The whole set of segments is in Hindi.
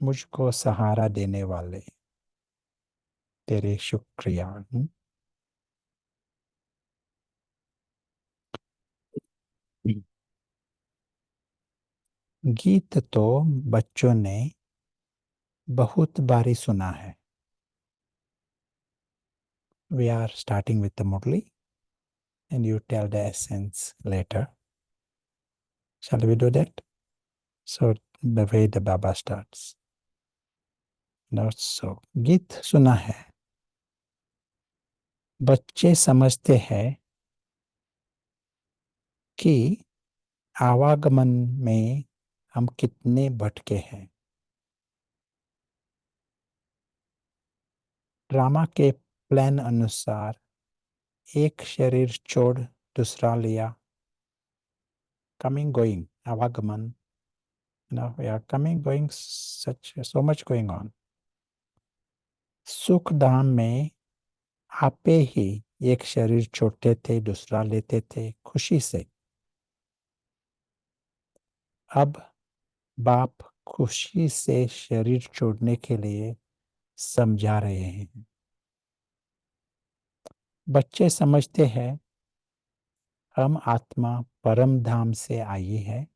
मुझको सहारा देने वाले तेरे शुक्रिया। गीत तो बच्चों ने बहुत बारी सुना है। We are starting with the Murli and you tell the essence later. Shall we do that? So the way the Baba starts. Not so. गीत सुना है। बच्चे समझते हैं कि आवागमन में हम कितने भटके हैं। ड्रामा के प्लान अनुसार एक शरीर छोड़ दूसरा लिया। Coming going, आवागमन, we are coming going, such so much going on. सुख धाम में आपे ही एक शरीर छोड़ते थे, दूसरा लेते थे खुशी से। अब बाप खुशी से शरीर छोड़ने के लिए समझा रहे हैं। बच्चे समझते हैं हम आत्मा परम धाम से आई है।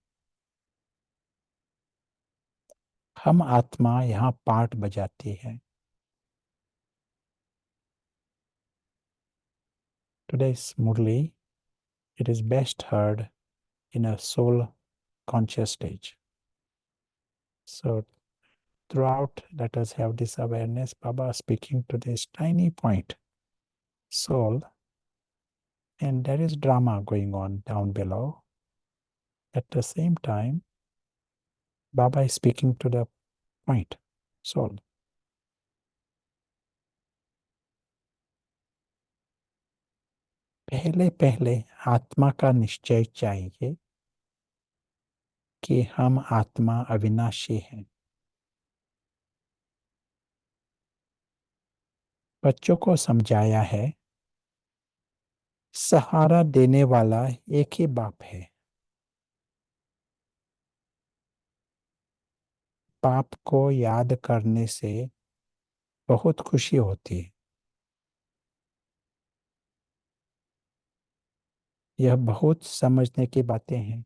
हम आत्मा यहाँ पाठ बजाती है। Today's Murli, it is best heard in a soul conscious stage. So throughout, let us have this awareness. Baba speaking to this tiny point, soul, and there is drama going on down below. At the same time, Baba is speaking to the point, soul. पहले पहले आत्मा का निश्चय चाहिए कि हम आत्मा अविनाशी हैं। बच्चों को समझाया है सहारा देने वाला एक ही बाप है। बाप को याद करने से बहुत खुशी होती है। यह बहुत समझने की बातें हैं।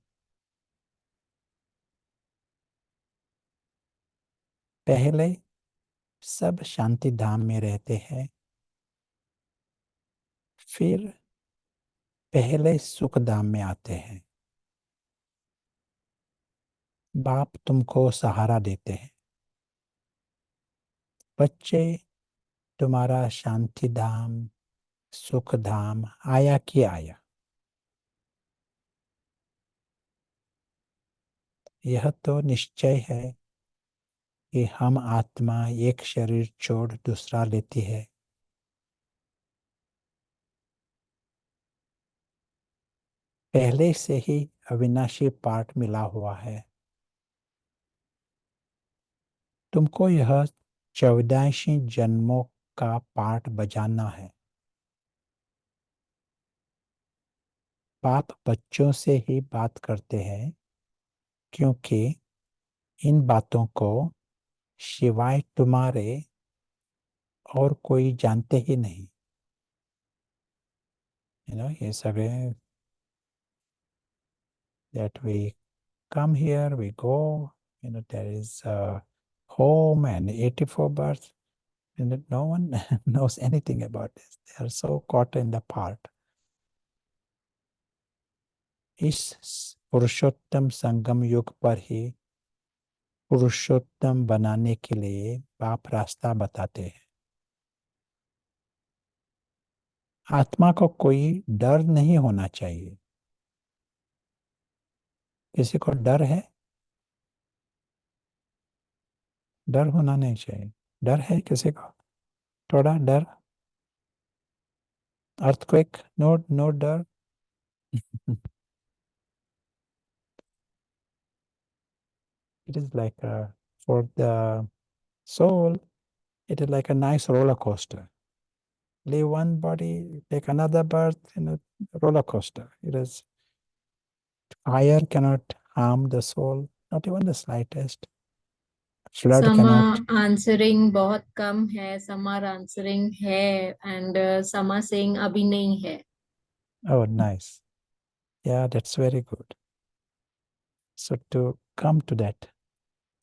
पहले सब शांति धाम में रहते हैं, फिर पहले सुख धाम में आते हैं। बाप तुमको सहारा देते हैं। बच्चे, तुम्हारा शांति धाम, सुख धाम आया कि आया। यह तो निश्चय है कि हम आत्मा एक शरीर छोड़ दूसरा लेती है। पहले से ही अविनाशी पाठ मिला हुआ है। तुमको यह 14 जन्मों का पाठ बजाना है। बाप बच्चों से ही बात करते हैं क्योंकि इन बातों को सिवाय तुम्हारे और कोई जानते ही नहीं। ये सगळे that we come here, we go, there is a home and 84 births, and no one knows anything about this. They are so caught in the part. इस पुरुषोत्तम संगम युग पर ही पुरुषोत्तम बनाने के लिए बाप रास्ता बताते हैं। आत्मा को कोई डर नहीं होना चाहिए। किसी को डर है? डर होना नहीं चाहिए। डर है किसी को? थोड़ा डर? अर्थक्वेक? नो, नो डर? It is like for the soul, it is like a nice roller coaster. Leave one body, take another birth in a roller coaster. It is fire cannot harm the soul, not even the slightest. Flood समा cannot. आंसरिंग बहुत कम है, समर आंसरिंग है, एंड समा सेइंग अभी नहीं है. Oh, nice. Yeah, that's very good. So to come to that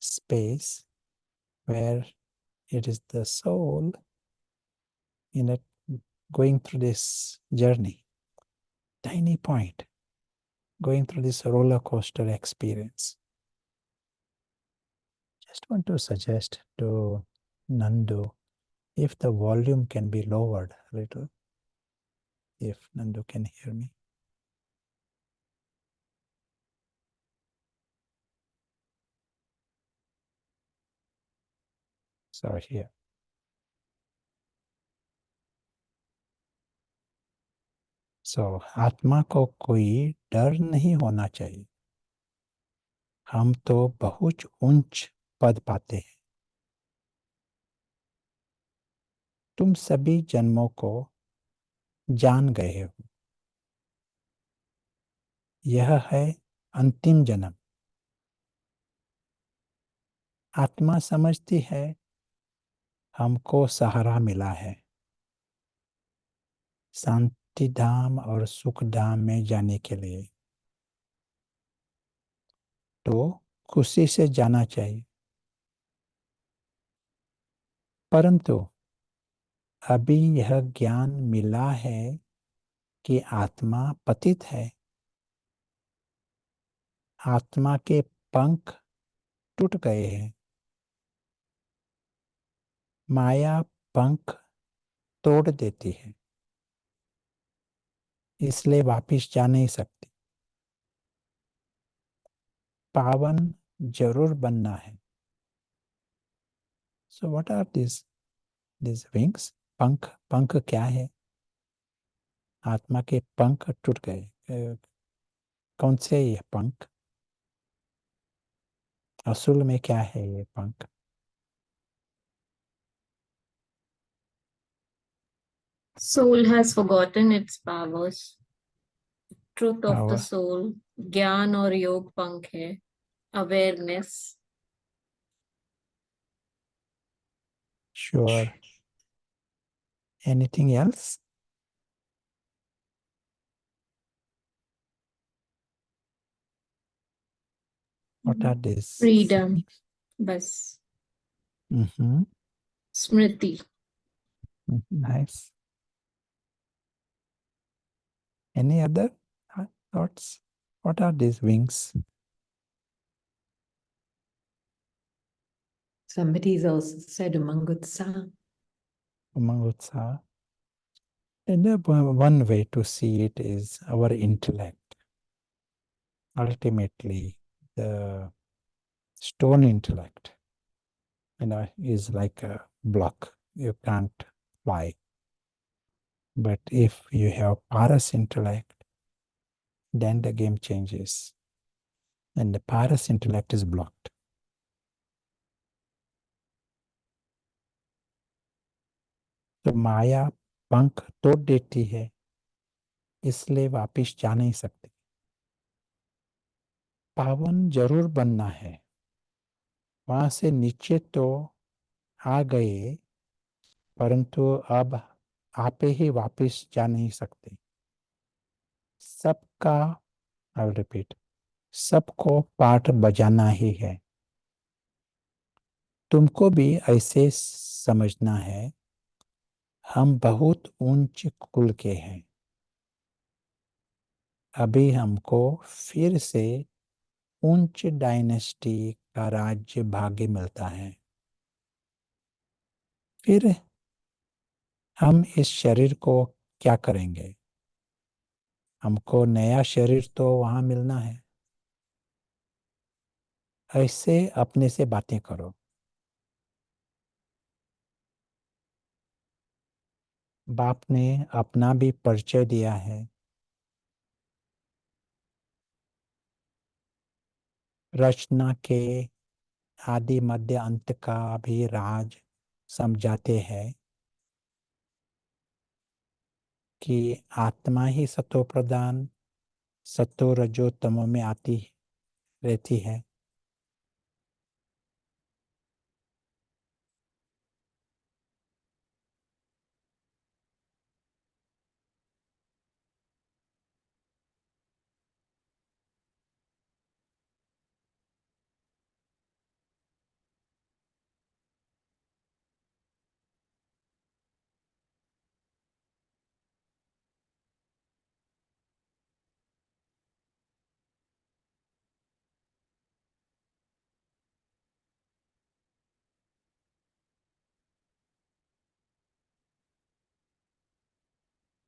space where it is the soul in it going through this journey, tiny point, going through this roller coaster experience. Just want to suggest to Nandu if the volume can be lowered a little, if Nandu can hear me. Sorry, here. आत्मा को कोई डर नहीं होना चाहिए. हम तो बहुत उच्च पद पाते हैं. तुम सभी जन्मों को जान गए हो. यह है अंतिम जन्म. आत्मा समझती है हमको सहारा मिला है शांति धाम और सुख धाम में जाने के लिए. तो खुशी से जाना चाहिए. परंतु अभी यह ज्ञान मिला है कि आत्मा पतित है. आत्मा के पंख टूट गए हैं. माया पंख तोड़ देती है, इसलिए वापिस जा नहीं सकती. पावन जरूर बनना है. So what are this wings? पंख. पंख क्या है? आत्मा के पंख टूट गए. कौन से ये पंख? असल में क्या है ये पंख? Soul has forgotten its powers. Truth of the power. Soul, ज्ञान और योग पंख है. Awareness. Sure. Anything else? What are this? Freedom. बस. स्मृति. Nice. Any other thoughts? What are these wings? Somebody's also said Umangutsa. Umangutsa. And one way to see it is our intellect. Ultimately, the stone intellect, is like a block. You can't fly. But if you have Paras intellect, then the game changes. And the Paras intellect is blocked. तो माया पंख तोड़ देती है, इसलिए वापिस जा नहीं सकती. पावन जरूर बनना है. वहां से नीचे तो आ गए, परंतु अब आप ही वापिस जा नहीं सकते. सबका, आई विल रिपीट, सबको पाठ बजाना ही है. तुमको भी ऐसे समझना है. हम बहुत ऊंच कुल के हैं. अभी हमको फिर से ऊंच डायनेस्टी का राज्य भाग्य मिलता है. फिर हम इस शरीर को क्या करेंगे? हमको नया शरीर तो वहां मिलना है. ऐसे अपने से बातें करो. बाप ने अपना भी परिचय दिया है. रचना के आदि मध्य अंत का भी राज समझाते हैं कि आत्मा ही सतो प्रधान सतो रजो तमो में आती रहती है।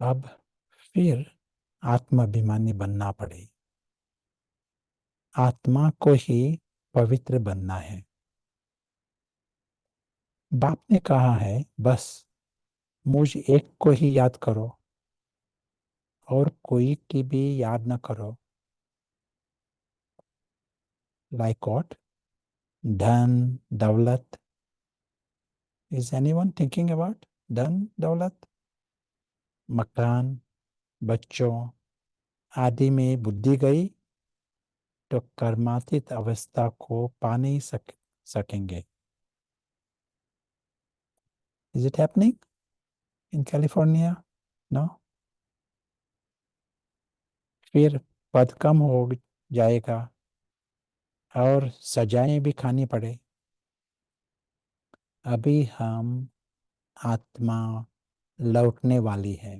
अब फिर आत्माभिमानी बनना पड़े, आत्मा को ही पवित्र बनना है। बाप ने कहा है बस मुझ एक को ही याद करो और कोई की भी याद न करो। Like what? धन दौलत। इज एनीवन थिंकिंग अबाउट धन दौलत? मकान, बच्चों आदि में बुद्धि गई तो कर्मातीत अवस्था को पा नहीं सकेंगे। Is it happening in California? No. फिर पद कम हो जाएगा और सजाएं भी खानी पड़े। अभी हम आत्मा लौटने वाली है,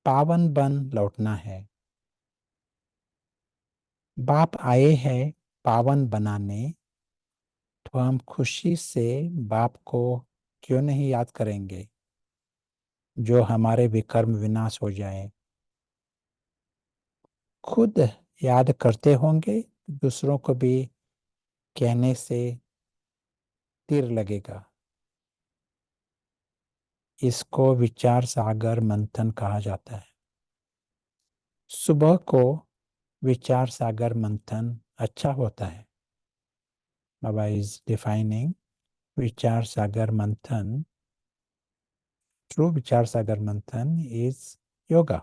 पावन बन लौटना है। बाप आए हैं पावन बनाने, तो हम खुशी से बाप को क्यों नहीं याद करेंगे जो हमारे विकर्म विनाश हो जाए। खुद याद करते होंगे, दूसरों को भी कहने से तीर लगेगा। इसको विचार सागर मंथन कहा जाता है। सुबह को विचार सागर मंथन अच्छा होता है। बाबा इज डिफाइनिंग विचार सागर मंथन। ट्रू विचार सागर मंथन is yoga.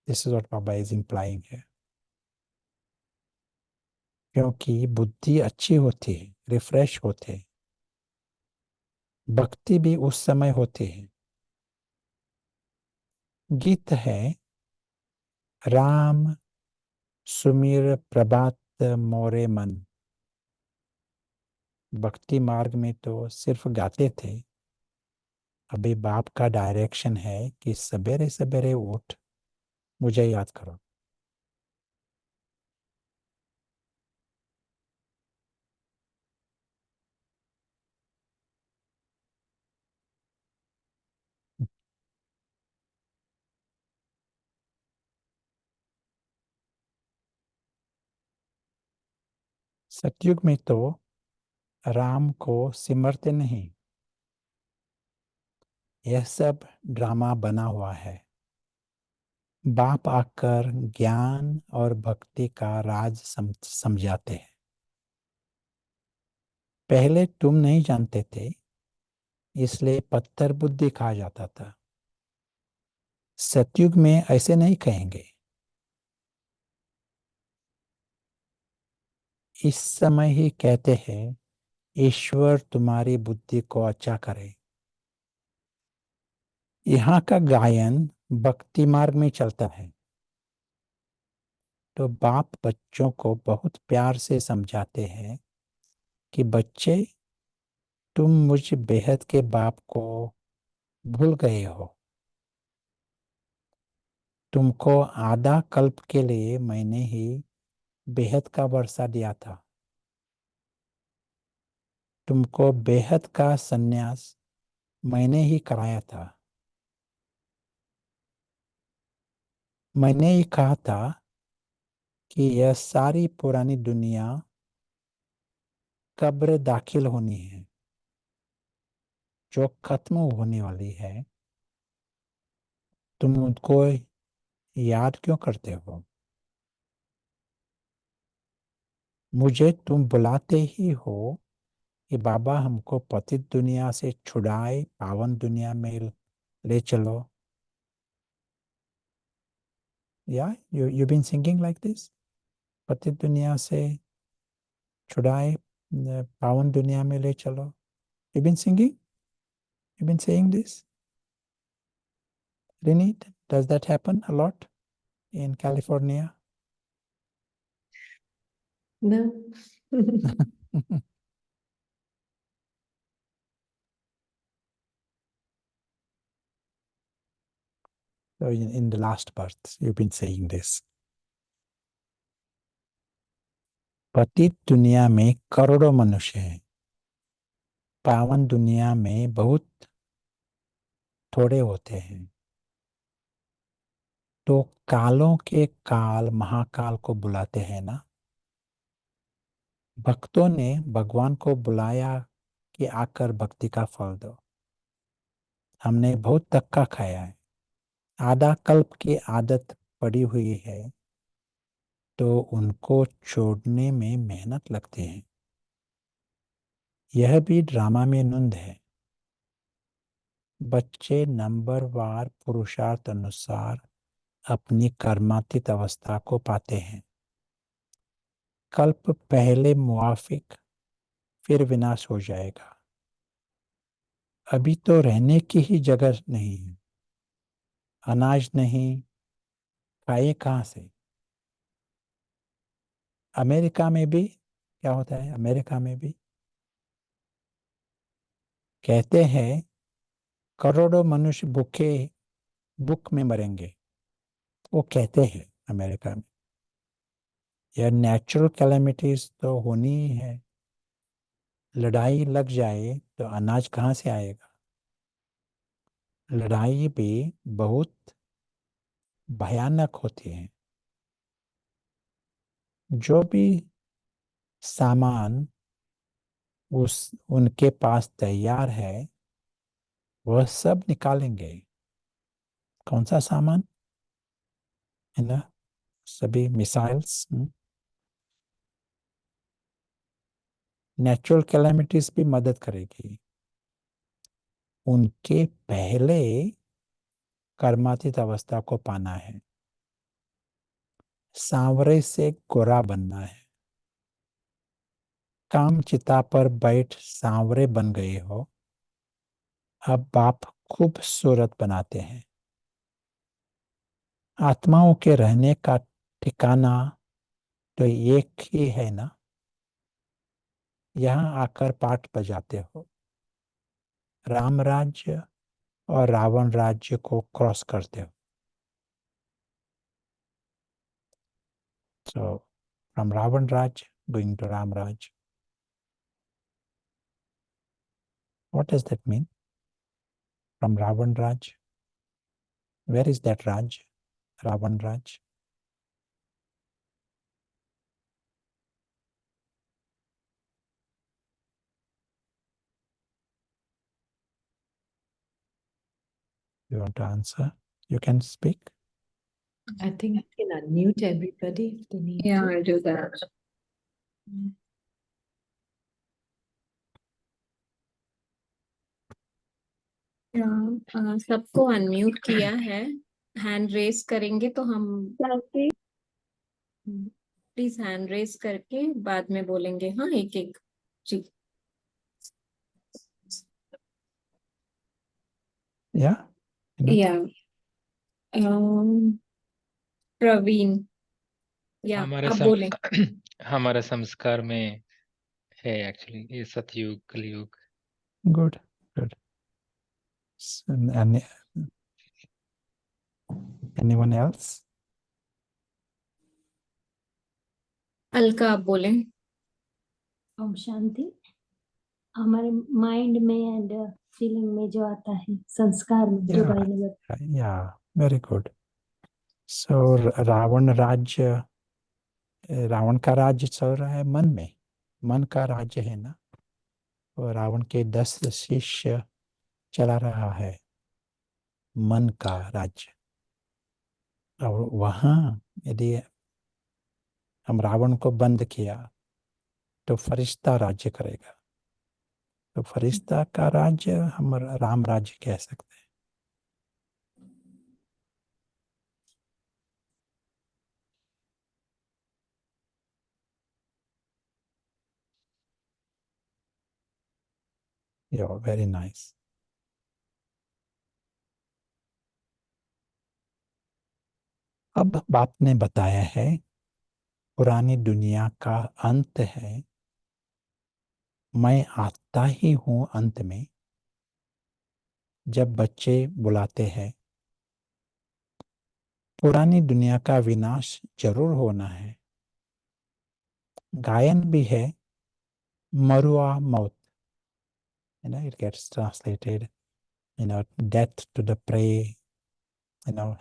This is what Baba is implying है। क्योंकि बुद्धि अच्छी होती है, रिफ्रेश होते हैं, भक्ति भी उस समय होती है। गीत है राम सुमिर प्रभात मोरे मन। भक्ति मार्ग में तो सिर्फ गाते थे, अभी बाप का डायरेक्शन है कि सवेरे सवेरे उठ मुझे याद करो। सतयुग में तो राम को सिमरते नहीं, यह सब ड्रामा बना हुआ है। बाप आकर ज्ञान और भक्ति का राज समझाते हैं। पहले तुम नहीं जानते थे, इसलिए पत्थर बुद्धि कहा जाता था। सतयुग में ऐसे नहीं कहेंगे। इस समय ही कहते हैं ईश्वर तुम्हारी बुद्धि को अच्छा करे। यहाँ का गायन भक्ति मार्ग में चलता है, तो बाप बच्चों को बहुत प्यार से समझाते हैं कि बच्चे तुम मुझ बेहद के बाप को भूल गए हो। तुमको आधा कल्प के लिए मैंने ही बेहद का वर्षा दिया था। तुमको बेहद का संन्यास मैंने ही कराया था। मैंने ही कहा था कि यह सारी पुरानी दुनिया कब्र दाखिल होनी है, जो खत्म होने वाली है। तुम उनको याद क्यों करते हो? मुझे तुम बुलाते ही हो कि बाबा हमको पतित दुनिया से छुड़ाए पावन दुनिया में ले चलो। या you been singing like this? पतित दुनिया से छुड़ाए, पावन दुनिया में ले चलो. You been singing? You been saying this? Rini, does that happen a lot in California? No. So in the last birth, you've been saying this. पतित दुनिया में करोड़ों मनुष्य हैं, पावन दुनिया में बहुत थोड़े होते हैं. तो कालों के काल महाकाल को बुलाते हैं ना. भक्तों ने भगवान को बुलाया कि आकर भक्ति का फल दो. हमने बहुत धक्का खाया है, आधा कल्प की आदत पड़ी हुई है, तो उनको छोड़ने में मेहनत लगती है. यह भी ड्रामा में नंद है. बच्चे नंबरवार पुरुषार्थ अनुसार अपनी कर्मातीत अवस्था को पाते हैं. कल्प पहले मुआफिक, फिर विनाश हो जाएगा. अभी तो रहने की ही जगह नहीं है. अनाज नहीं, खाए कहाँ से. अमेरिका में भी क्या होता है, अमेरिका में भी कहते हैं करोड़ों मनुष्य भूखे भूख में मरेंगे. वो कहते हैं अमेरिका में. यह नेचुरल कैलेमिटीज तो होनी ही है. लड़ाई लग जाए तो अनाज कहाँ से आएगा. लड़ाई भी बहुत भयानक होती है. जो भी सामान उनके पास तैयार है वह सब निकालेंगे. कौन सा सामान है ना, सभी मिसाइल्स. नेचुरल कैलेमिटीज भी मदद करेगी. उनके पहले कर्मातीत अवस्था को पाना है. सांवरे से गोरा बनना है. काम चिता पर बैठ सांवरे बन गए हो, अब बाप खूबसूरत बनाते हैं. आत्माओं के रहने का ठिकाना तो एक ही है ना. यहाँ आकर पाठ बजाते हो. राम राज्य और रावण राज्य को क्रॉस करते हो. So from Ravan Raj going to Ram Raj. What does that mean? From Ravan Raj. Where is that Raj? Ravan Raj. You want to answer? You can speak. I think I can unmute everybody if they need Yeah, to. I'll do that. सबको अनम्यूट किया है. हैंड रेस करेंगे तो हम प्लीज हैंड रेस करके बाद में बोलेंगे. हाँ, एक एक जी. Yeah. या प्रवीण, या हमारे आप बोलें. हमारे संस्कार में है एक्चुअली ये सतयुग कलयुग. Good. Good. Anyone else? Alka, आप बोलें. ओम शांति. हमारे माइंड में एंड फीलिंग में जो आता है संस्कार में जो Yeah. भाई ने बताया. Yeah. Very good. So Ravan राज्य, रावण का राज्य चल रहा है मन में. मन का राज्य है ना. और रावण के 10 शिष्य चला रहा है मन का राज्य. और वहां यदि हम रावण को बंद किया तो फरिश्ता राज्य करेगा. तो फरिश्ता का राज्य हम राम राज्य कह सकते हैं. Yeah, very nice. अब बाप ने बताया है पुरानी दुनिया का अंत है, मैं आता ही हूं अंत में। जब बच्चे बुलाते हैं पुरानी दुनिया का विनाश जरूर होना है। गायन भी है मरुआ मौत, it gets translated, death to the prey,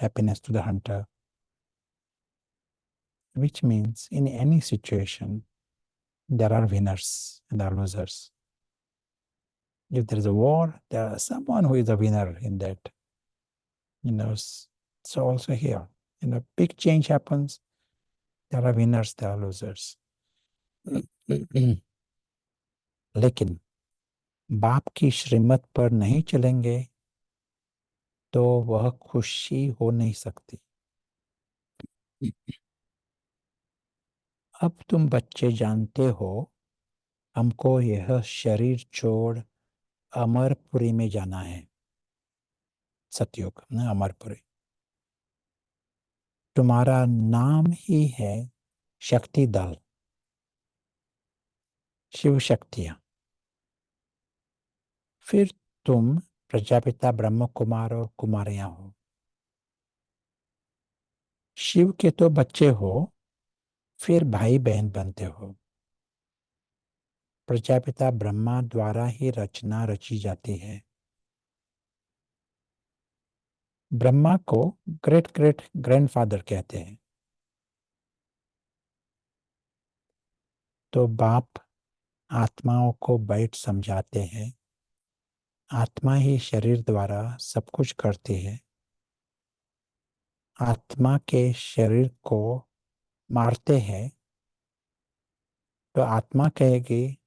happiness to the hunter, which means in any situation there are winners and there are losers. If there is a war, there is someone who is a winner in that. So also here, big change happens, there are winners, there are losers. लेकिन बाप की श्रीमत पर नहीं चलेंगे तो वह खुशी हो नहीं सकती। अब तुम बच्चे जानते हो हमको यह शरीर छोड़ अमरपुरी में जाना है। सतयुग ना, अमरपुरी। तुम्हारा नाम ही है शक्ति दल, शिव शक्तियां। फिर तुम प्रजापिता ब्रह्म कुमार और कुमारियां हो। शिव के तो बच्चे हो, फिर भाई बहन बनते हो। प्रजापिता ब्रह्मा द्वारा ही रचना रची जाती है। ब्रह्मा को ग्रेट ग्रेट ग्रैंडफादर कहते हैं। तो बाप आत्माओं को बैठ समझाते हैं, आत्मा ही शरीर द्वारा सब कुछ करती है। आत्मा के शरीर को मारते हैं तो आत्मा कहेगी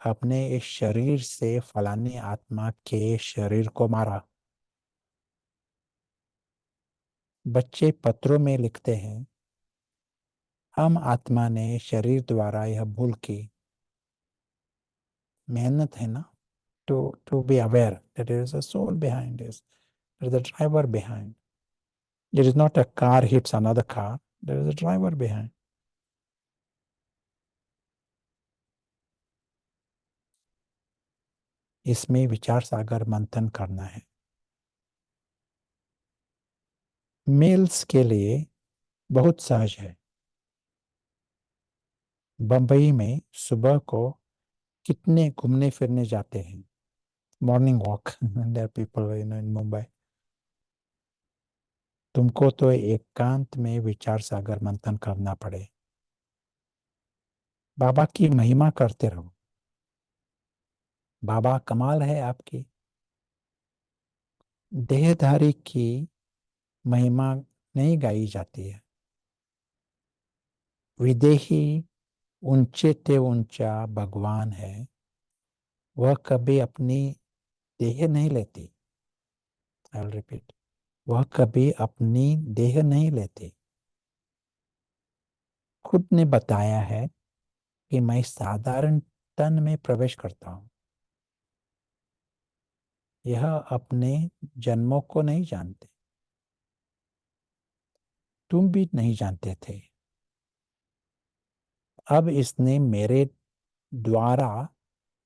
अपने इस शरीर से फलानी आत्मा के शरीर को मारा। बच्चे पत्रों में लिखते हैं हम आत्मा ने शरीर द्वारा यह भूल की। मेहनत है ना, to be aware that there is a soul behind this, there is a driver behind. It is not a car hits another car, there is a driver behind. इसमें विचार सागर मंथन करना है। मेल्स के लिए बहुत सहज है। बंबई में सुबह को कितने घूमने फिरने जाते हैं, morning walk, there people in Mumbai. तुमको तो एकांत में विचार सागर मंथन करना पड़े। बाबा की महिमा करते रहो। बाबा कमाल है आपकी। देहधारी की महिमा नहीं गाई जाती है। विदेही ऊंचे ते ऊंचा भगवान है, वह कभी अपनी देह नहीं लेती। आई विल रिपीट, वह कभी अपनी देह नहीं लेती। खुद ने बताया है कि मैं साधारण तन में प्रवेश करता हूं। यह अपने जन्मों को नहीं जानते, तुम भी नहीं जानते थे। अब इसने मेरे द्वारा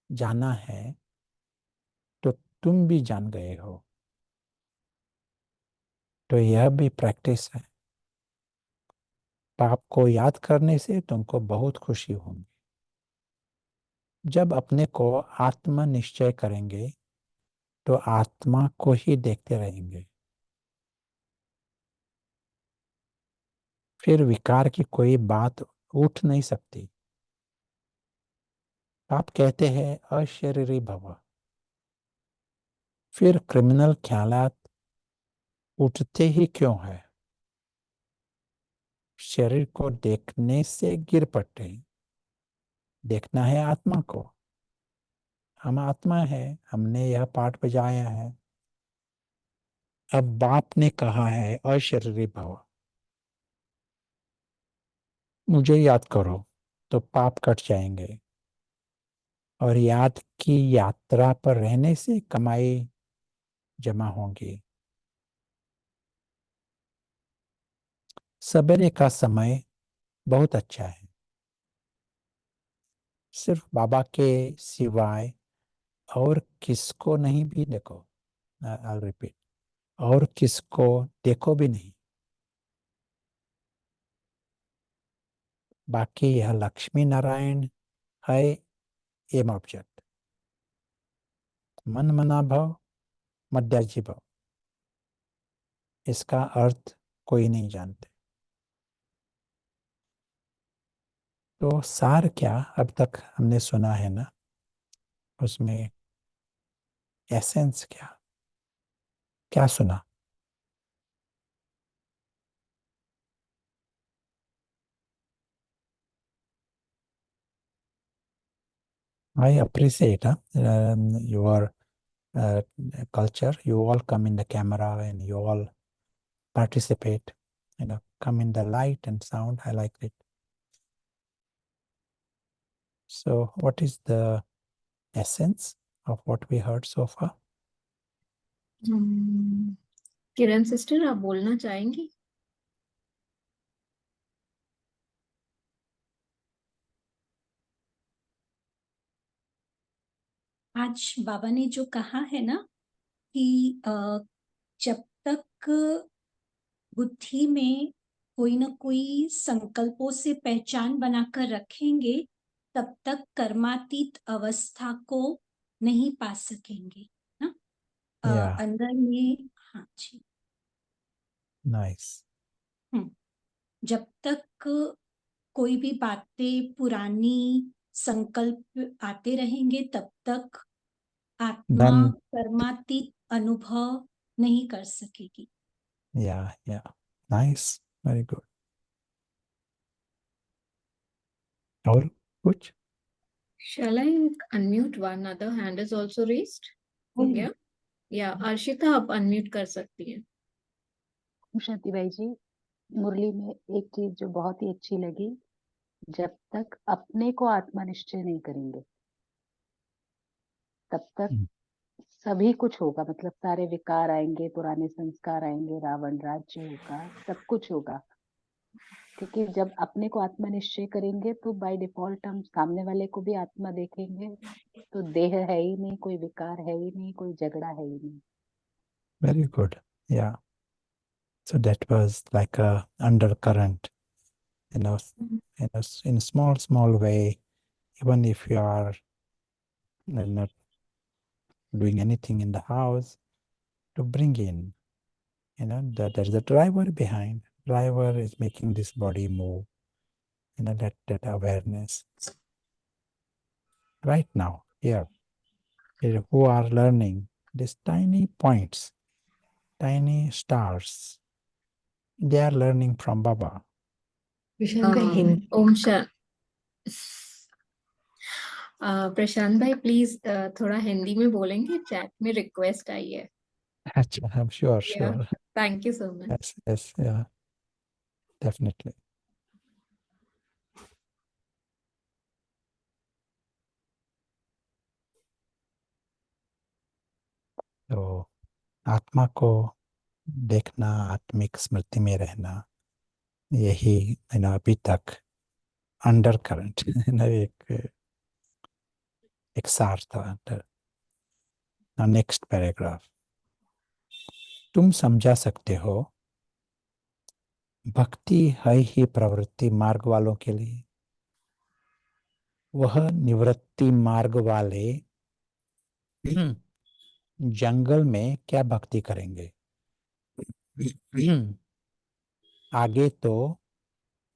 जाना है तो तुम भी जान गए हो। तो यह भी प्रैक्टिस है। पाप को याद करने से तुमको बहुत खुशी होगी। जब अपने को आत्म निश्चय करेंगे तो आत्मा को ही देखते रहेंगे। फिर विकार की कोई बात उठ नहीं सकती। आप कहते हैं अशरीरी भव, फिर क्रिमिनल ख्यालात उठते ही क्यों है? शरीर को देखने से गिर पड़ते। देखना है आत्मा को। हम आत्मा है, हमने यह पाठ बजाया है। अब बाप ने कहा है अशरीरी भव, मुझे याद करो तो पाप कट जाएंगे। और याद की यात्रा पर रहने से कमाई जमा होंगी। सवेरे का समय बहुत अच्छा है। सिर्फ बाबा के सिवाय और किसको नहीं भी देखो। I'll repeat, और किसको देखो भी नहीं। बाकी यह लक्ष्मी नारायण है एम ऑब्जेक्ट। मन मना भव मध्याजी भव, इसका अर्थ कोई नहीं जानते। तो सार क्या अब तक हमने सुना है ना, उसमें एसेंस क्या क्या सुना? I appreciate your culture. You all come in the camera and you all participate. Come in the light and sound. I like it. So, what is the essence of what we heard so far? Kiran sister, आप बोलना चाहेंगी? आज बाबा ने जो कहा है ना कि जब तक बुद्धि में कोई ना कोई संकल्पों से पहचान बनाकर रखेंगे, तब तक कर्मातीत अवस्था को नहीं पा सकेंगे ना। Yeah. अंदर में, हाँ जी, Nice. जब तक कोई भी बातें पुरानी संकल्प आते रहेंगे, तब तक आत्मा Then, कर्मातीत अनुभव नहीं कर सकेगी। yeah. Nice. Very good. और कुछ? Shall I unmute? One other hand is also raised. Yeah, Arshita, आप अनम्यूट कर सकती हैं। शांति भाई जी, मुरली में एक चीज जो बहुत ही अच्छी लगी, जब तक अपने को आत्मा निश्चय नहीं करेंगे तब तक सभी कुछ होगा। मतलब सारे विकार आएंगे, पुराने संस्कार आएंगे, रावण राज्य होगा, सब कुछ होगा। क्योंकि जब अपने को आत्मा निश्चय करेंगे तो बाय डिफॉल्ट हम सामने वाले को भी आत्मा देखेंगे, तो देह है ही नहीं, कोई विकार है ही नहीं, कोई झगड़ा है ही नहीं। Very good. Yeah. So that was like a undercurrent, in small way. Even if you are not doing anything in the house, to bring in, that there's a driver behind. Driver is making this body move. That awareness. Right now, here, who are learning these tiny points, tiny stars, they are learning from Baba. प्रशांत भाई हिंदी ओम प्रशांत भाई, प्लीज थोड़ा हिंदी में बोलेंगे, चैट में रिक्वेस्ट आई है। I'm sure. Thank you so much. Yes, yeah, definitely. तो आत्मा को देखना, आत्मिक स्मृति में रहना, यही अभी तक अंडर करंट एक सार था। नेक्स्ट पैराग्राफ, तुम समझा सकते हो, भक्ति है ही प्रवृत्ति मार्ग वालों के लिए। वह निवृत्ति मार्ग वाले जंगल में क्या भक्ति करेंगे? आगे तो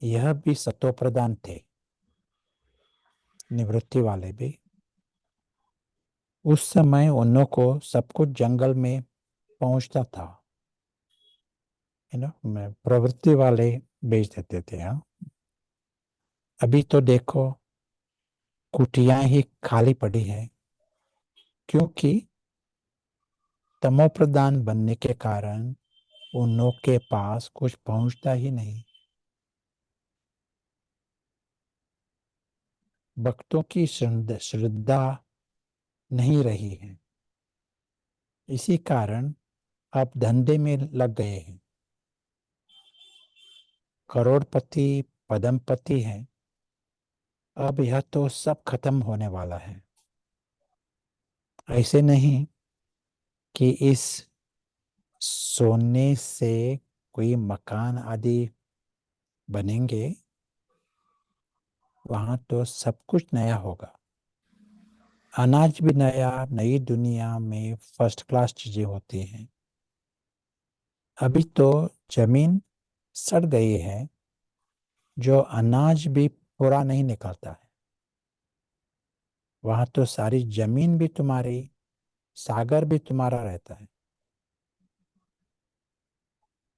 यह भी सतो प्रधान थे, निवृत्ति वाले भी। उस समय उन्हों को सब कुछ जंगल में पहुंचता था, प्रवृत्ति वाले बेच देते थे। हाँ, अभी तो देखो कुटियां ही खाली पड़ी है, क्योंकि तमोप्रधान बनने के कारण उन्हों के पास कुछ पहुंचता ही नहीं। भक्तों की श्रद्धा नहीं रही है, इसी कारण आप धंधे में लग गए हैं, करोड़पति पदमपति हैं। अब यह तो सब खत्म होने वाला है। ऐसे नहीं कि इस सोने से कोई मकान आदि बनेंगे, वहां तो सब कुछ नया होगा। अनाज भी नया, नई दुनिया में फर्स्ट क्लास चीजें होती हैं। अभी तो जमीन सड़ गई है, जो अनाज भी पूरा नहीं निकलता है। वहां तो सारी जमीन भी तुम्हारी, सागर भी तुम्हारा रहता है।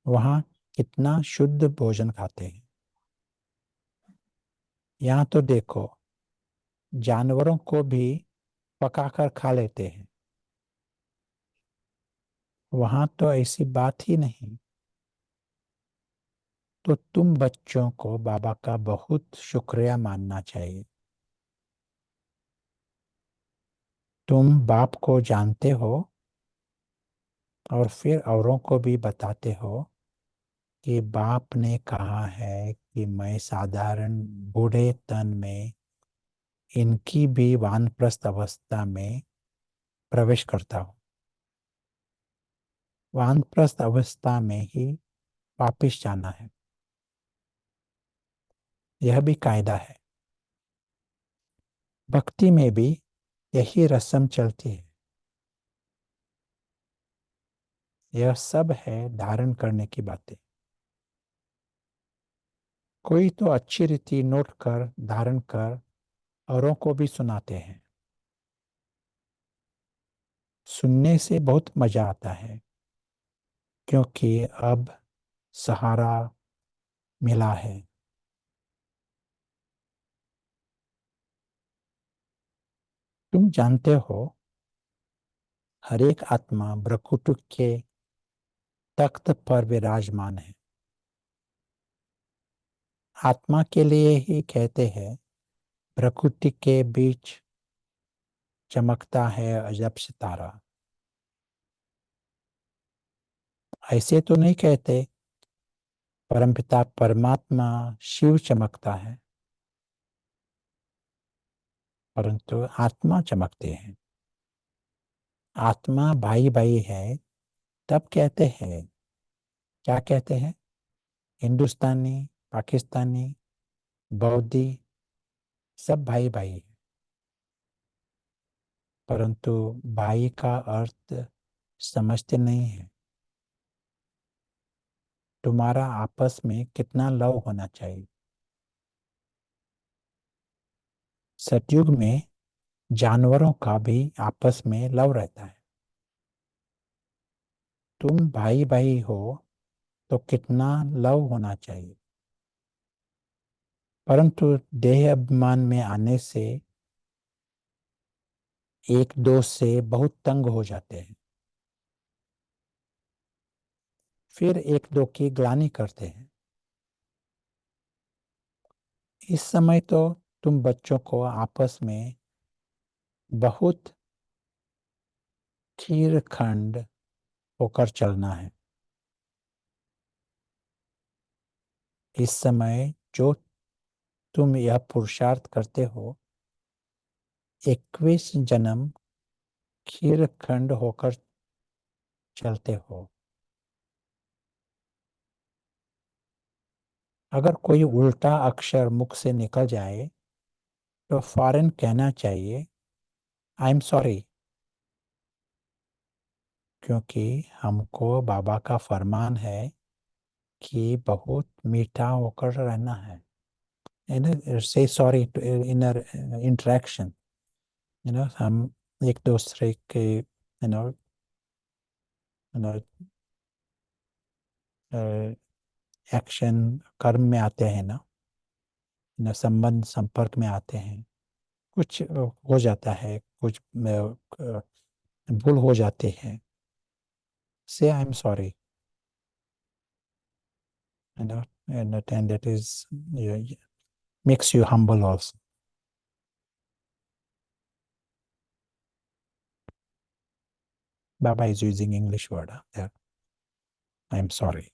वहां कितना शुद्ध भोजन खाते हैं। यहाँ तो देखो, जानवरों को भी पकाकर खा लेते हैं। वहां तो ऐसी बात ही नहीं। तो तुम बच्चों को बाबा का बहुत शुक्रिया मानना चाहिए। तुम बाप को जानते हो और फिर औरों को भी बताते हो कि बाप ने कहा है कि मैं साधारण बूढ़े तन में इनकी भी वानप्रस्थ अवस्था में प्रवेश करता हूँ। वानप्रस्थ अवस्था में ही वापिस जाना है, यह भी कायदा है। भक्ति में भी यही रस्म चलती है। यह सब है धारण करने की बातें। कोई तो अच्छी रीति नोट कर धारण कर औरों को भी सुनाते हैं। सुनने से बहुत मजा आता है, क्योंकि अब सहारा मिला है। तुम जानते हो, हर एक आत्मा ब्रह्मकुट के तख्त पर विराजमान है। आत्मा के लिए ही कहते हैं, प्रकृति के बीच चमकता है अजब सितारा। ऐसे तो नहीं कहते परमपिता परमात्मा शिव चमकता है, परंतु आत्मा चमकते हैं। आत्मा भाई भाई है, तब कहते हैं, क्या कहते हैं? हिंदुस्तानी, पाकिस्तानी, बौद्धि सब भाई भाई है। परंतु भाई का अर्थ समझते नहीं है। तुम्हारा आपस में कितना लव होना चाहिए। सतयुग में जानवरों का भी आपस में लव रहता है। तुम भाई भाई हो तो कितना लव होना चाहिए। परंतु देह अभिमान में आने से एक दो से बहुत तंग हो जाते हैं, फिर एक दो की ग्लानि करते हैं। इस समय तो तुम बच्चों को आपस में बहुत खीरखंड होकर चलना है। इस समय जो तुम यह पुरुषार्थ करते हो, 21 जन्म खीरखंड होकर चलते हो। अगर कोई उल्टा अक्षर मुख से निकल जाए तो फौरन कहना चाहिए, आई एम सॉरी, क्योंकि हमको बाबा का फरमान है कि बहुत मीठा होकर रहना है। से सॉरी इन इंटरेक्शन, हम एक दूसरे के एक्शन कर्म में आते हैं ना, संबंध संपर्क में आते हैं। कुछ हो जाता है, कुछ भूल हो जाती है। से आई am sorry, and that is makes you humble also. Baba is using English word there. I am sorry.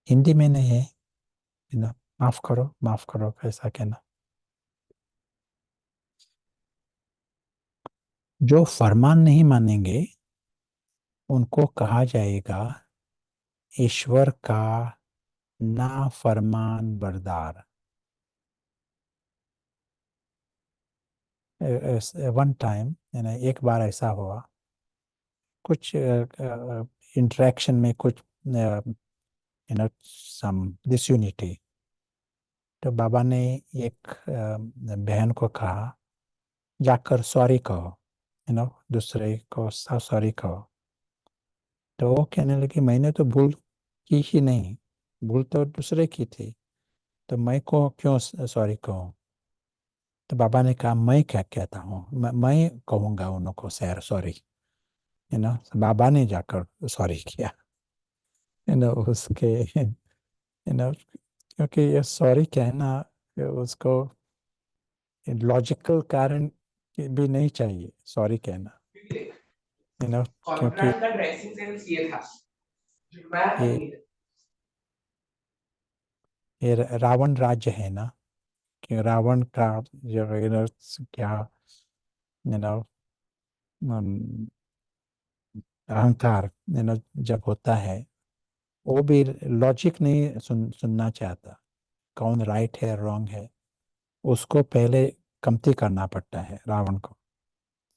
Hindi में नहीं है, माफ करो कैसा कहना। जो फरमान नहीं मानेंगे उनको कहा जाएगा ईश्वर का नाफरमान बरदार। वन टाइम, एक बार ऐसा हुआ, कुछ इंटरेक्शन में कुछ सम डिसयूनिटी, तो बाबा ने एक बहन को कहा जाकर सॉरी कहो, दूसरे को सॉरी कहो। तो वो कहने लगी मैंने तो भूल की ही नहीं, भूल तो दूसरे की थी, तो मैं को क्यों सॉरी कहूँ। तो बाबा ने कहा मैं क्या कहता हूँ, मैं कहूँगा उनको सर सॉरी। बाबा ने जाकर सॉरी किया, उसके क्योंकि ये सॉरी कहना ये उसको लॉजिकल कारण भी नहीं चाहिए सॉरी कहना, क्योंकि कॉन्ट्रैक्ट का ड्रेसिंग सेंस ये था जो मैं ये नहीं था। ये रावण राज्य है ना, कि रावण का जो क्या यू नो अहंकार जब होता है वो भी लॉजिक नहीं सुनना चाहता, कौन राइट है रॉन्ग है, उसको पहले कमती करना पड़ता है रावण को।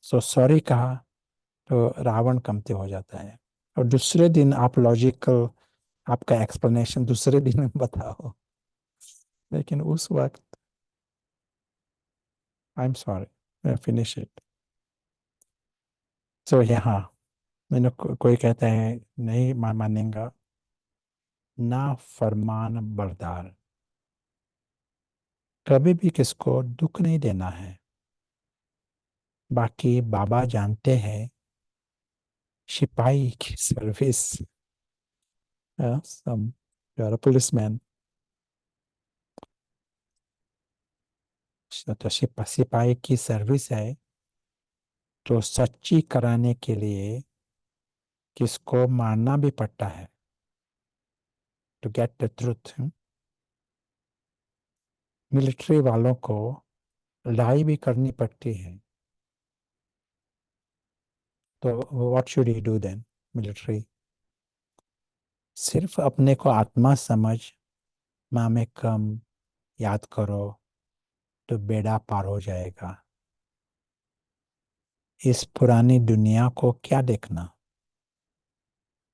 सो सॉरी कहा तो रावण कमती हो जाता है, और दूसरे दिन आप लॉजिकल आपका एक्सप्लेनेशन दूसरे दिन बताओ, लेकिन उस वक्त I am sorry finish it. So यहाँ कोई कहता है नहीं मानेगा ना फरमान बरदार, कभी भी किसको दुख नहीं देना है। बाकी बाबा जानते हैं सिपाही की service, some you are a policeman, तो सिपाही की सर्विस है, तो सच्ची कराने के लिए किसको मारना भी पड़ता है to get the truth. Military वालों को लड़ाई भी करनी पड़ती है, तो what should you do then military, सिर्फ अपने को आत्मा समझ माँ में कम याद करो तो बेड़ा पार हो जाएगा। इस पुरानी दुनिया को क्या देखना,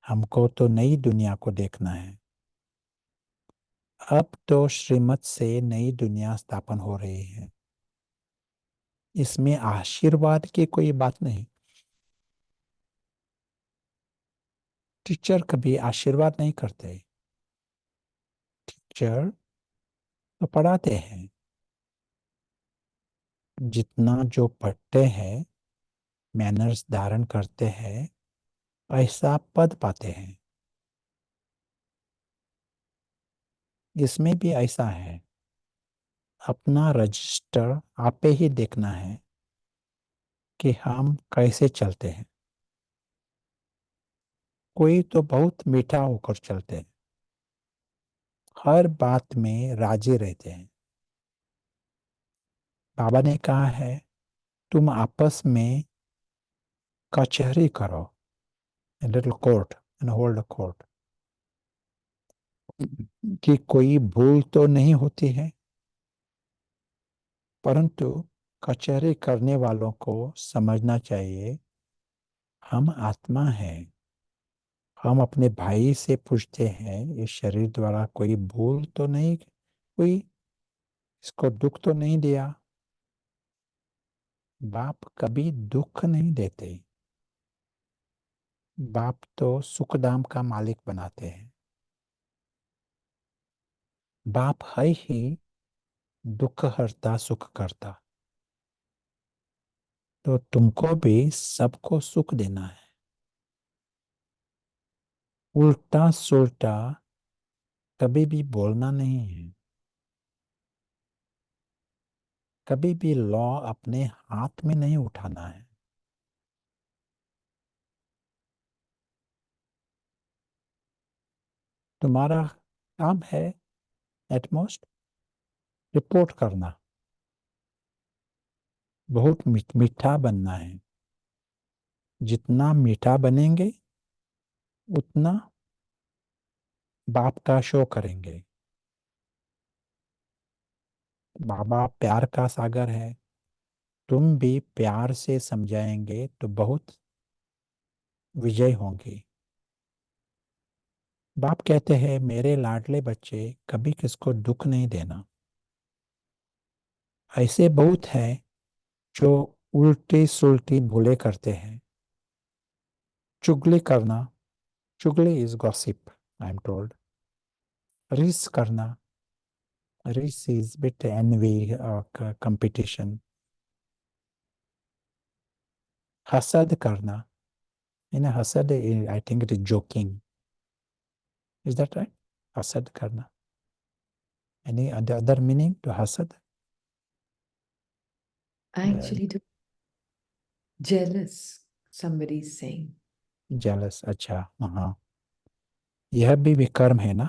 हमको तो नई दुनिया को देखना है। अब तो श्रीमत से नई दुनिया स्थापन हो रही है, इसमें आशीर्वाद की कोई बात नहीं। टीचर कभी आशीर्वाद नहीं करते, टीचर तो पढ़ाते हैं, जितना जो पढ़ते हैं मैनर्स धारण करते हैं ऐसा पद पाते हैं। इसमें भी ऐसा है, अपना रजिस्टर आपे ही देखना है कि हम कैसे चलते हैं। कोई तो बहुत मीठा होकर चलते हैं, हर बात में राजी रहते हैं। बाबा ने कहा है तुम आपस में कचहरी करो, little court and hold court, कि कोई भूल तो नहीं होती है, परंतु कचहरी करने वालों को समझना चाहिए हम आत्मा हैं। हम अपने भाई से पूछते हैं इस शरीर द्वारा कोई भूल तो नहीं हुई, इसको दुख तो नहीं दिया। बाप कभी दुख नहीं देते, बाप तो सुख धाम का मालिक बनाते हैं। बाप है ही दुख हरता सुख करता, तो तुमको भी सबको सुख देना है। उल्टा सुल्टा कभी भी बोलना नहीं है, कभी भी लॉ अपने हाथ में नहीं उठाना है। तुम्हारा काम है एटमोस्ट रिपोर्ट करना, बहुत मीठा बनना है। जितना मीठा बनेंगे उतना बाप का शो करेंगे। बाबा प्यार का सागर है, तुम भी प्यार से समझाएंगे तो बहुत विजय होंगे। बाप कहते हैं मेरे लाडले बच्चे कभी किसको दुख नहीं देना। ऐसे बहुत हैं जो उल्टी सुल्टी भूले करते हैं। चुगली करना, चुगली is gossip I am told. रिस करना, रिस इज बिट एनवी कंपटीशन। हसद करना, इन हसद I think it is joking, is that right? हसद करना, एनी अदर मीनिंग टू हसद? I actually do. Jealous, somebody is saying. Jealous, अच्छा हाँ, यह भी विकर्म है ना।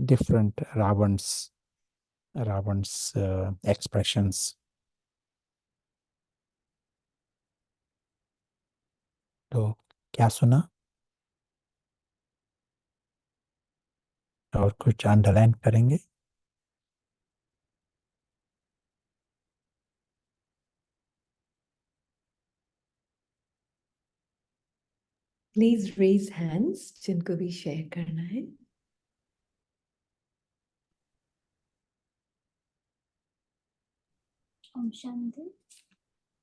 डिफरेंट रावणस, रावणस एक्सप्रेशंस। तो क्या सुना और कुछ अंडरलाइन करेंगे? Please raise hands जिनको भी शेयर करना है। ओम शांति।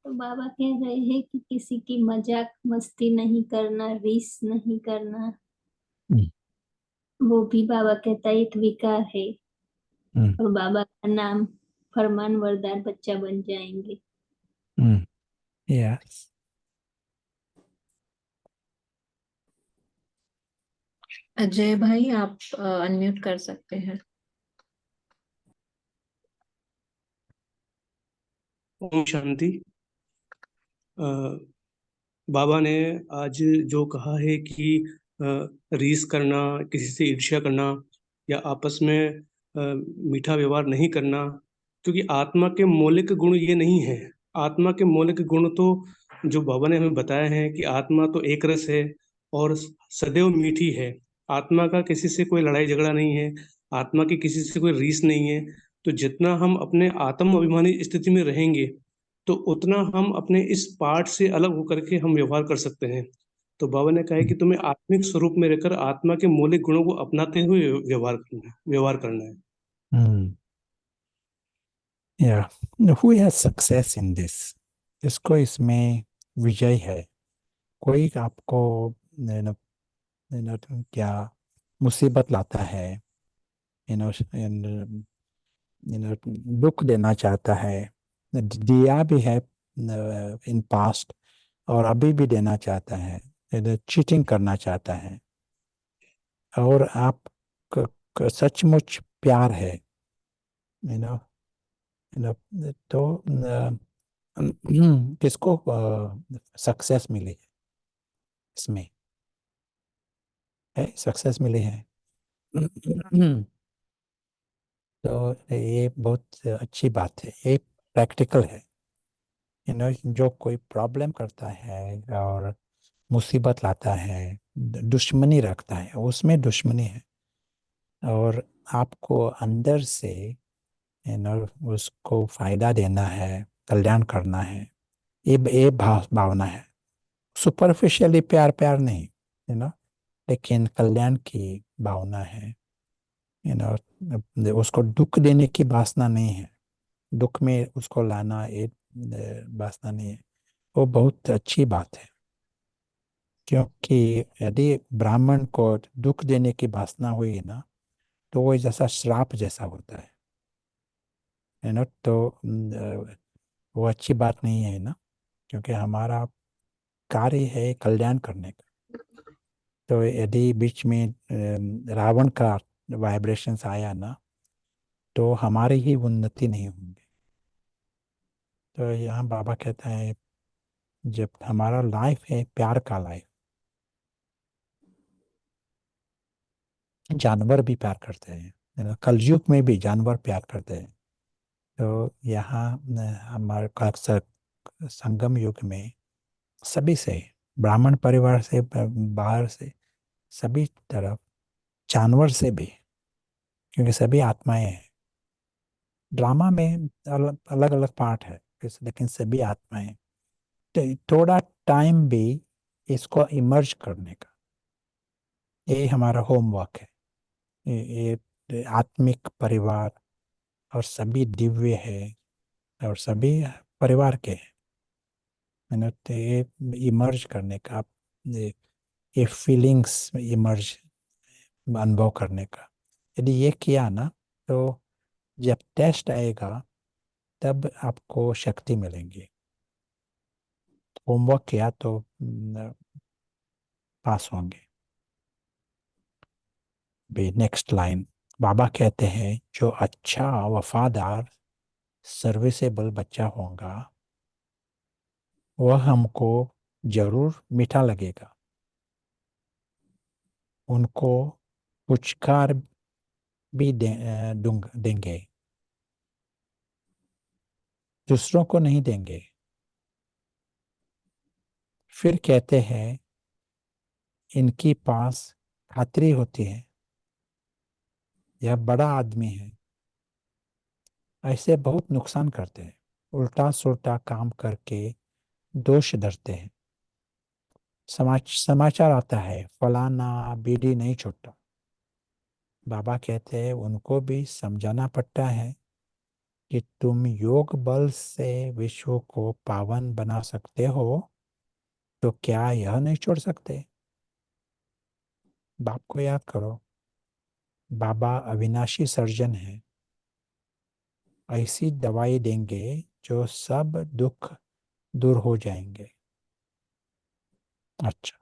तो बाबा कह रहे हैं कि किसी की मजाक मस्ती नहीं करना, रीस नहीं करना, वो भी बाबा कहता है एक विकार है। और बाबा का नाम फरमान वरदान बच्चा बन जाएंगे। यस। अजय भाई आप अनम्यूट कर सकते हैं। ओम शांति। बाबा ने आज जो कहा है कि रीस करना, किसी से ईर्ष्या करना या आपस में मीठा व्यवहार नहीं करना, क्योंकि आत्मा के मौलिक गुण ये नहीं है। आत्मा के मौलिक गुण तो जो बाबा ने हमें बताया है कि आत्मा तो एक रस है और सदैव मीठी है। आत्मा का किसी से कोई लड़ाई झगड़ा नहीं है, आत्मा की किसी से कोई रीस नहीं है। तो जितना हम अपने आत्म अभिमानी स्थिति में रहेंगे तो उतना हम अपने इस पार्ट से अलग होकर के हम व्यवहार कर सकते हैं। तो बाबा ने कहा है कि तुम्हें आत्मिक स्वरूप में रहकर आत्मा के मौलिक गुणों को अपनाते हुए व्यवहार करना है। या who has success in this? इसको इसमें विजय है। कोई आपको you know, क्या मुसीबत लाता है, दुख देना चाहता है, दिया भी है इन पास्ट और अभी भी देना चाहता है, चीटिंग करना चाहता है, और आप सचमुच प्यार है, यू नो तो किसको सक्सेस मिली है? इसमें है सक्सेस मिली है। तो ये बहुत अच्छी बात है, ये प्रैक्टिकल है। जो कोई प्रॉब्लम करता है और मुसीबत लाता है, दुश्मनी रखता है, उसमें दुश्मनी है। और आपको अंदर से उसको फायदा देना है, कल्याण करना है, ये भावना है। सुपरफिशियली प्यार प्यार नहीं, लेकिन कल्याण की भावना है। उसको दुख देने की वासना नहीं है, दुख में उसको लाना ये वासना नहीं है। वो बहुत अच्छी बात है, क्योंकि यदि ब्राह्मण को दुख देने की वासना हुई ना तो वो जैसा श्राप जैसा होता है ना। तो वो अच्छी बात नहीं है ना, क्योंकि हमारा कार्य है कल्याण करने का। तो यदि बीच में रावण का वाइब्रेशंस आया ना तो हमारी ही उन्नति नहीं होंगी। तो यहाँ बाबा कहता है जब हमारा लाइफ है प्यार का लाइफ, जानवर भी प्यार करते हैं, कलयुग में भी जानवर प्यार करते हैं। तो यहाँ हमारे अक्सर संगम युग में सभी से, ब्राह्मण परिवार से, बाहर से, सभी तरफ, जानवर से भी, क्योंकि सभी आत्माएं हैं। ड्रामा में अलग अलग पार्ट है, लेकिन सभी आत्माएं। थोड़ा टाइम भी इसको इमर्ज करने का, ये हमारा होमवर्क है। ये आत्मिक परिवार और सभी दिव्य है और सभी परिवार के हैं, तो ये इमर्ज करने का, ये फीलिंग्स इमर्ज अनुभव करने का, यदि ये किया ना, तो जब टेस्ट आएगा तब आपको शक्ति मिलेंगी। होमवर्क किया तो पास होंगे। नेक्स्ट लाइन, बाबा कहते हैं जो अच्छा वफादार सर्विसेबल बच्चा होगा वह हमको जरूर मीठा लगेगा। उनको पुचकार भी देंगे, दूसरों को नहीं देंगे। फिर कहते हैं इनकी पास खातिरी होती है, यह बड़ा आदमी है। ऐसे बहुत नुकसान करते हैं, उल्टा सुल्टा काम करके दोष धरते हैं। समाचार आता है फलाना बीड़ी नहीं छोड़ता। बाबा कहते हैं उनको भी समझाना पड़ता है कि तुम योग बल से विश्व को पावन बना सकते हो, तो क्या यह नहीं छोड़ सकते? बाप को याद करो, बाबा अविनाशी सर्जन है। ऐसी दवाई देंगे जो सब दुख दूर हो जाएंगे। अच्छा,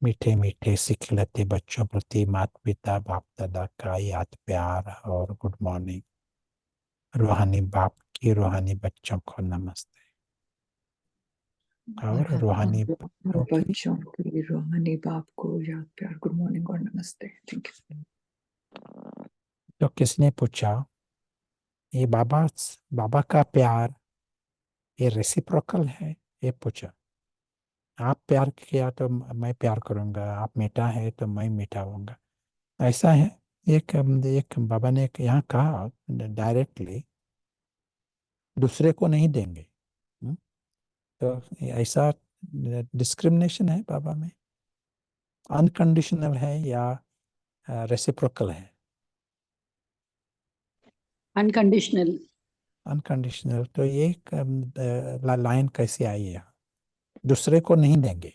मीठे मीठे सिखलते बच्चों प्रति माता पिता बाप दादा का याद प्यार और गुड मॉर्निंग। रूहानी बाप की रूहानी बच्चों को नमस्ते, और रूहानी बच्चों की बच्चों की रूहानी बाप को याद प्यार गुड मॉर्निंग और नमस्ते। Thank you. तो किसने पूछा ये बाबा का प्यार ये रेसिप्रोकल है? ये पूछा। आप प्यार किया तो मैं प्यार करूंगा, आप मीठा है तो मैं मीठा होऊंगा, ऐसा है? एक बाबा ने यहाँ कहा डायरेक्टली, दूसरे को नहीं देंगे। हम्म? तो ऐसा डिस्क्रिमिनेशन है बाबा में? अनकंडीशनल है या रेसिप्रोकल है? अनकंडीशनल। अनकंडीशनल। तो ये लाइन कैसे आई है? दूसरे को नहीं देंगे।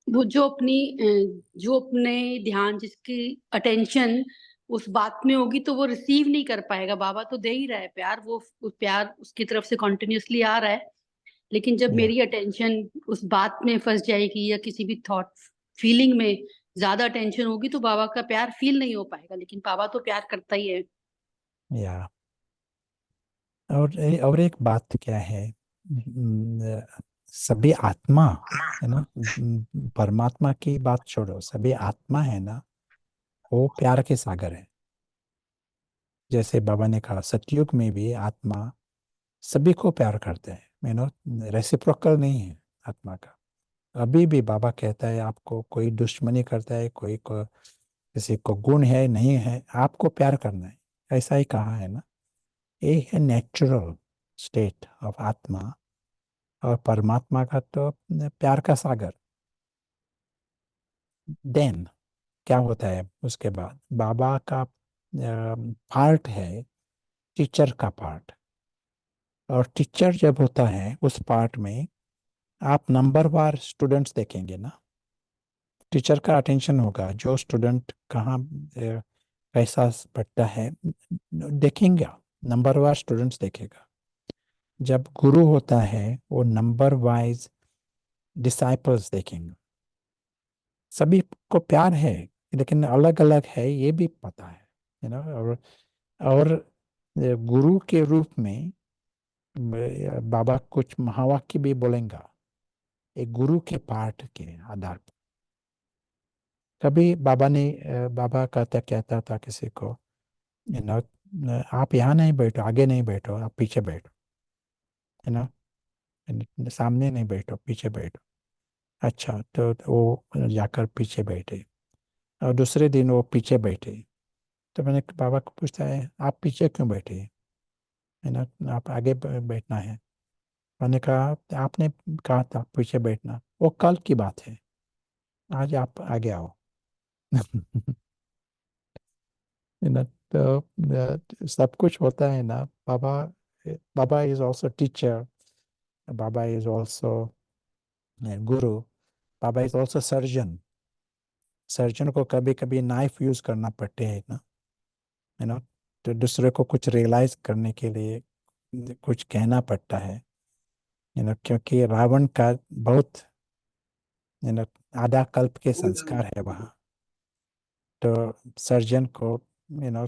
वो जो अपने ध्यान, जिसकी अटेंशन उस बात में होगी तो वो रिसीव नहीं कर पाएगा। बाबा तो दे ही रहा है प्यार, वो प्यार उसकी तरफ से कॉन्टिन्यूसली आ रहा है, लेकिन जब मेरी अटेंशन उस बात में फंस जाएगी या किसी भी थॉट फीलिंग में ज्यादा अटेंशन होगी तो बाबा का प्यार फील नहीं हो पाएगा। लेकिन बाबा तो प्यार करता ही है। या और एक बात क्या है, सभी आत्मा है ना, परमात्मा की बात छोड़ो, सभी आत्मा है ना, वो प्यार के सागर है। जैसे बाबा ने कहा सतयुग में भी आत्मा सभी को प्यार करते हैं, रेसिप्रोकल नहीं है आत्मा का। अभी भी बाबा कहता है आपको कोई दुश्मनी करता है, किसी को गुण है नहीं है, आपको प्यार करना है, ऐसा ही कहा है ना। ये है नेचुरल स्टेट ऑफ आत्मा, और परमात्मा का तो प्यार का सागर। देन क्या होता है उसके बाद? बाबा का पार्ट है टीचर का पार्ट, और टीचर जब होता है उस पार्ट में आप नंबर वार स्टूडेंट्स देखेंगे ना। टीचर का अटेंशन होगा जो स्टूडेंट कहाँ कैसा पढ़ता है, देखेंगे, नंबर वार स्टूडेंट्स देखेगा। जब गुरु होता है वो नंबर वाइज डिसाइपल्स देखेंगे। सभी को प्यार है लेकिन अलग अलग है, ये भी पता है, और गुरु के रूप में बाबा कुछ महावाक्य भी बोलेंगे एक गुरु के पाठ के आधार पर। कभी बाबा कहता था किसी को, यू नो, आप यहाँ नहीं बैठो, आगे नहीं बैठो, आप पीछे बैठो, यू नो, सामने नहीं बैठो, पीछे बैठो। अच्छा, तो वो जाकर पीछे बैठे, और दूसरे दिन वो पीछे बैठे। तो मैंने बाबा को पूछता है, आप पीछे क्यों बैठे, है ना, आप आगे बैठना है। मैंने कहा, आपने कहा था पीछे बैठना, वो कल की बात है, आज आप आगे आओ। है ना, तो सब कुछ होता है ना। बाबा बाबा इज ऑल्सो टीचर, बाबा इज ऑल्सो गुरु, बाबा इज ऑल्सो सर्जन। सर्जन को कभी कभी नाइफ यूज करना पड़ते है ना, है ना, तो दूसरे को कुछ रियलाइज करने के लिए कुछ कहना पड़ता है, यू नो, क्योंकि रावण का बहुत, यू नो, आधा कल्प के संस्कार है वहाँ। तो सर्जन को, you know,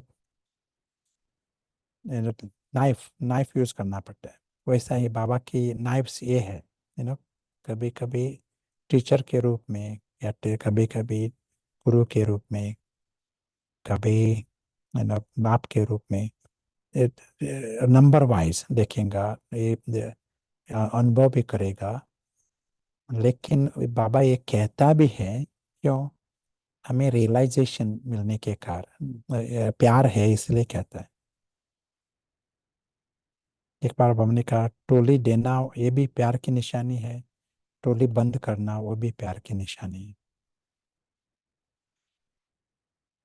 knife knife use करना पड़ता है। वैसा ही बाबा की नाइफ्स ये है, यू नो, कभी कभी टीचर के रूप में, या कभी कभी गुरु के रूप में, कभी, यू नो, बाप के रूप में। नंबर वाइज देखेगा, ये अनुभव भी करेगा। लेकिन बाबा ये कहता भी है, क्यों, हमें रियलाइजेशन मिलने के कारण, प्यार है इसलिए कहता है। एक बार हमने कहा, टोली देना ये भी प्यार की निशानी है, टोली बंद करना वो भी प्यार की निशानी है।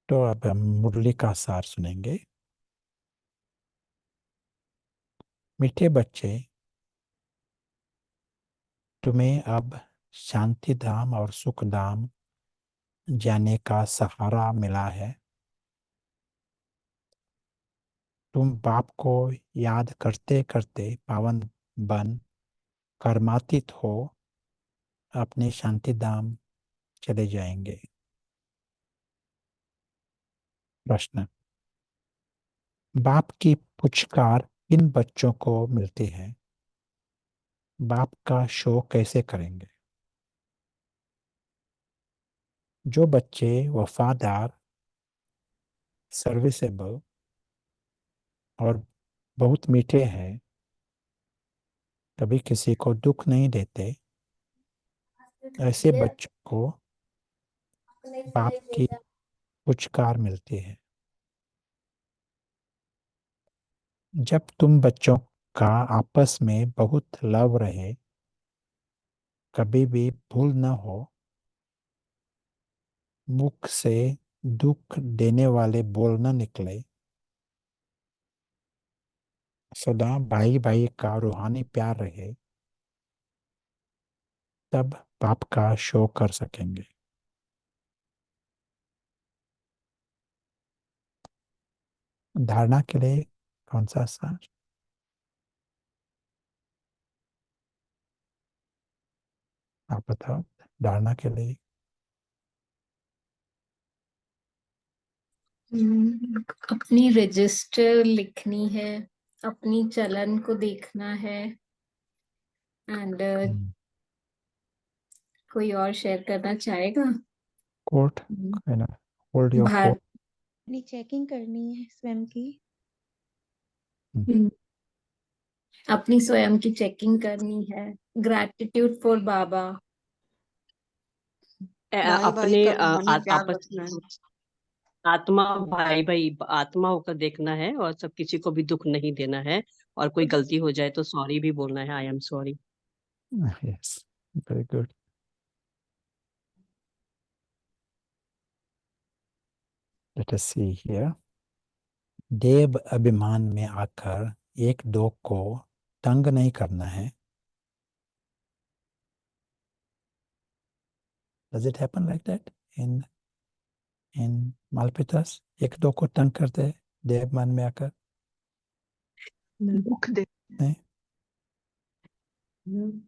तो अब हम मुरली का सार सुनेंगे। मीठे बच्चे, तुम्हें अब शांति धाम और सुख धाम जाने का सहारा मिला है। तुम बाप को याद करते करते पावन बन कर्मातीत हो अपने शांति धाम चले जाएंगे। प्रश्न, बाप की पुचकार किन बच्चों को मिलती है? बाप का शो कैसे करेंगे? जो बच्चे वफादार, सर्विसेबल और बहुत मीठे हैं, कभी किसी को दुख नहीं देते, ऐसे बच्चों को बाप की पुचकार मिलती है। जब तुम बच्चों का आपस में बहुत लव रहे, कभी भी भूल न हो, मुख से दुख देने वाले बोल न निकले, सदा भाई भाई का रूहानी प्यार रहे, तब बाप का शो कर सकेंगे। धारणा के लिए कौन सा सार? आप बताओ, धारणा के लिए। अपनी रजिस्टर लिखनी है, अपनी चलन को देखना है, एंड कोई और शेयर करना चाहेगा? कोर्ट, है ना, होल्ड योर भार कोर्ट। अपनी चेकिंग करनी है स्वयं की। अपनी स्वयं की चेकिंग करनी है। ग्रैटिट्यूड फॉर बाबा। अपने आपस में आत्मा भाई भाई आत्मा होकर देखना है, और सब किसी को भी दुख नहीं देना है, और कोई गलती हो जाए तो सॉरी भी बोलना है, आई am sorry. Yes, very good. Let us see here. देव अभिमान में आकर एक दो को तंग नहीं करना है। Does it happen like that in Malpitas? एक दो को तंग करते हैं देव अभिमान में आकर? दुख दे नहीं,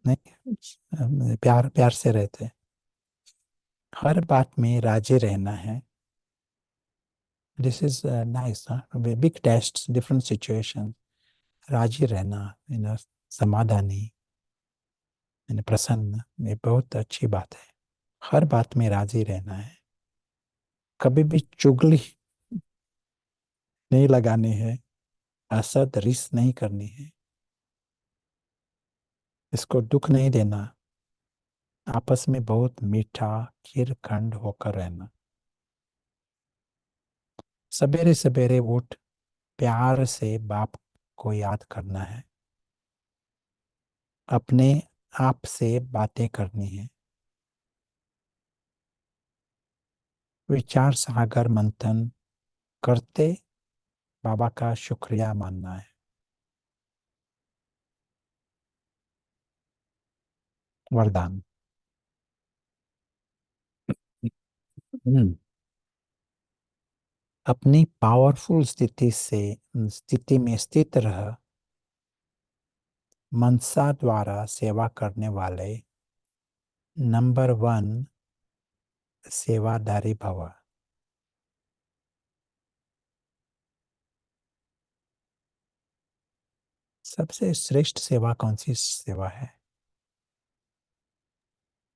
नहीं, प्यार प्यार से रहते हैं। हर बात में राजी रहना है। This is nice, huh? Big tests, different situations. राजी रहना, समाधानी, प्रसन्न, ये बहुत अच्छी बात है। हर बात में राजी रहना है। कभी भी चुगली नहीं लगानी है, असद रिस नहीं करनी है, इसको दुख नहीं देना, आपस में बहुत मीठा खीर खंड होकर रहना। सवेरे सवेरे उठ प्यार से बाप को याद करना है, अपने आप से बातें करनी है, विचार सागर मंथन करते बाबा का शुक्रिया मानना है। वरदान। अपनी पावरफुल स्थिति में स्थित रह, मनसा द्वारा सेवा करने वाले नंबर 1 सेवादारी भव। सबसे श्रेष्ठ सेवा कौन सी सेवा है?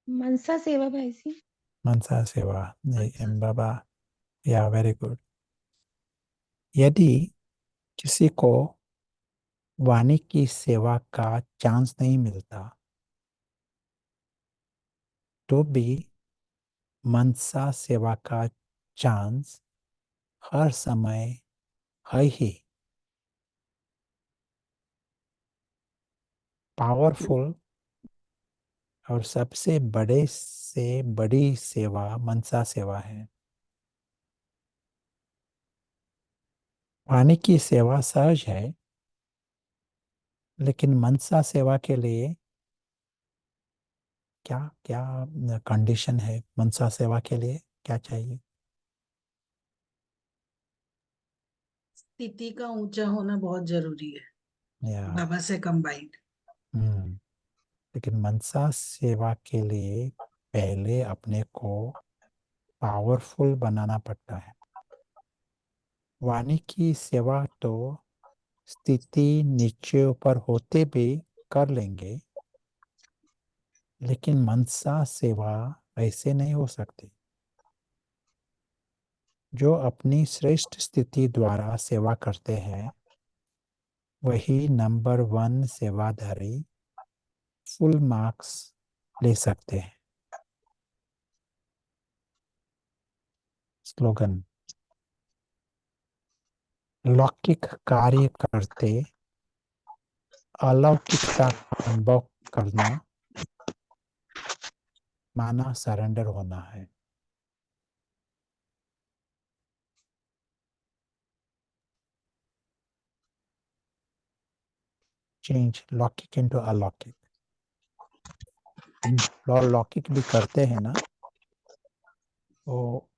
मनसा सेवा भाई जी। मनसा सेवा। मनसा। बाबा, या वेरी गुड। यदि किसी को वाणी की सेवा का चांस नहीं मिलता तो भी मनसा सेवा का चांस हर समय है ही। पावरफुल और सबसे बड़े से बड़ी सेवा मनसा सेवा है। वाणी की सेवा सहज है, लेकिन मनसा सेवा के लिए क्या क्या कंडीशन है? मनसा सेवा के लिए क्या चाहिए? स्थिति का ऊंचा होना बहुत जरूरी है, या बाबा से कंबाइंड। लेकिन मनसा सेवा के लिए पहले अपने को पावरफुल बनाना पड़ता है। वाणी की सेवा तो स्थिति नीचे ऊपर होते भी कर लेंगे, लेकिन मनसा सेवा ऐसे नहीं हो सकती। जो अपनी श्रेष्ठ स्थिति द्वारा सेवा करते हैं वही नंबर 1 सेवाधारी फुल मार्क्स ले सकते हैं। स्लोगन। लौकिक कार्य करते अलौकिकता का अनुभव करना माना सरेंडर होना है। चेंज लौकिक इनटू अलौकिक। और लौकिक भी करते हैं ना, वो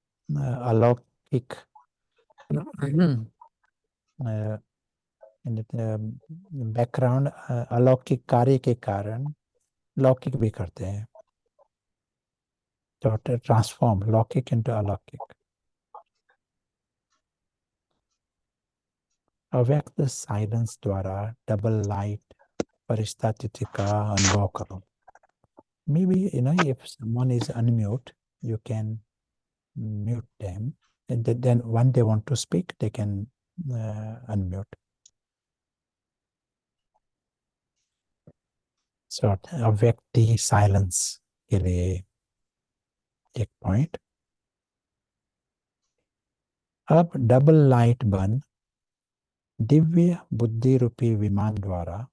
अलौकिक बैकग्राउंड अलौकिक कार्य के कारण लौकिक भी करते हैं। तो ट्रांसफॉर्म लौकिक इनटू अलौकिक। अव्यक्त साइलेंस द्वारा डबल लाइट परिस्थिति का अनुभव करो। Maybe if someone is unmute, you can mute them, and then when they want to speak, they can unmute. So अव्यक्ति साइलेंस के लिए एक पॉइंट। अब डबल लाइट बन दिव्य बुद्धि रूपी विमान द्वारा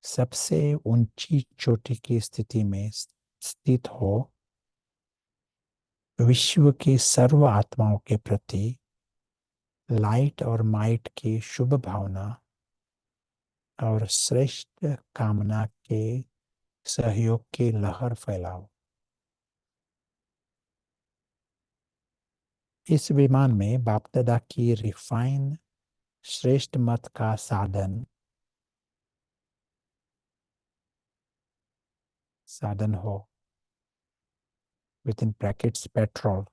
सबसे ऊंची चोटी की स्थिति में स्थित हो, विश्व की सर्व आत्माओं के प्रति लाइट और माइट की शुभ भावना और श्रेष्ठ कामना के सहयोग की लहर फैलाओ। इस विमान में बाप दादा की रिफाइन श्रेष्ठ मत का साधन हो, with in brackets petrol,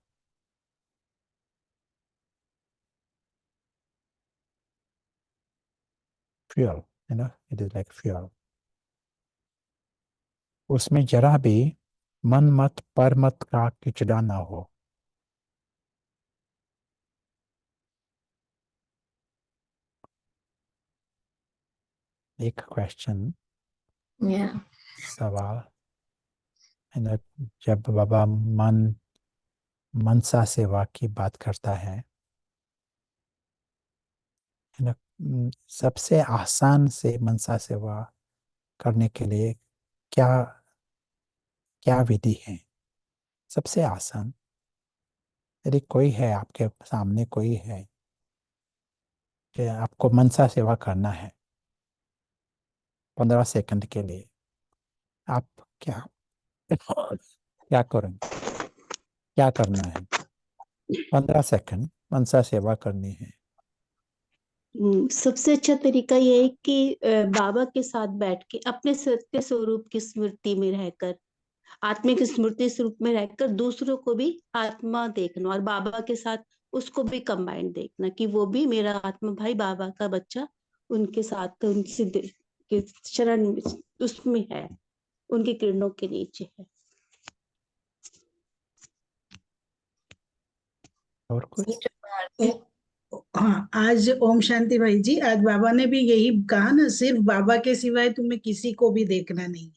fuel, it is like fuel. उसमें जरा भी मन मत पर मत का किचड़ा ना हो। एक क्वेश्चन, Yeah. सवाल है ना, जब बाबा मनसा सेवा की बात करता है ना, सबसे आसान से मनसा सेवा करने के लिए क्या क्या विधि है? सबसे आसान, यदि कोई है आपके सामने, कोई है कि आपको मनसा सेवा करना है 15 सेकंड के लिए, आप क्या क्या करेंगे? क्या करना है? 15 सेकंड मनसा सेवा करनी है। सबसे अच्छा तरीका ये है कि बाबा के साथ बैठ के अपने सत्य स्वरूप की स्मृति में रहकर, आत्मिक स्मृति स्वरूप में रहकर दूसरों को भी आत्मा देखना और बाबा के साथ उसको भी कंबाइंड देखना कि वो भी मेरा आत्मा भाई, बाबा का बच्चा, उनके साथ उनसे के शरण उसमें है, उनकी किरणों के नीचे है। और कुछ? हाँ, आज ओम शांति भाई जी, आज बाबा ने भी यही कहा ना, सिर्फ बाबा के सिवाय तुम्हें किसी को भी देखना नहीं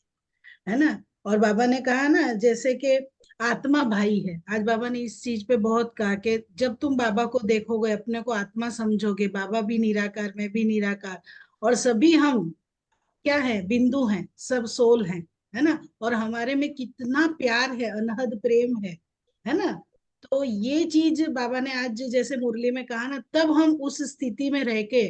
है ना। और बाबा ने कहा ना, जैसे कि आत्मा भाई है, आज बाबा ने इस चीज पे बहुत कहा कि जब तुम बाबा को देखोगे, अपने को आत्मा समझोगे, बाबा भी निराकार, मैं भी निराकार, और सभी हम क्या है, बिंदु हैं, सब सोल हैं, है ना। और हमारे में कितना प्यार है, अनहद प्रेम है ना। तो ये चीज बाबा ने आज जैसे मुरली में कहा ना, तब हम उस स्थिति में रह के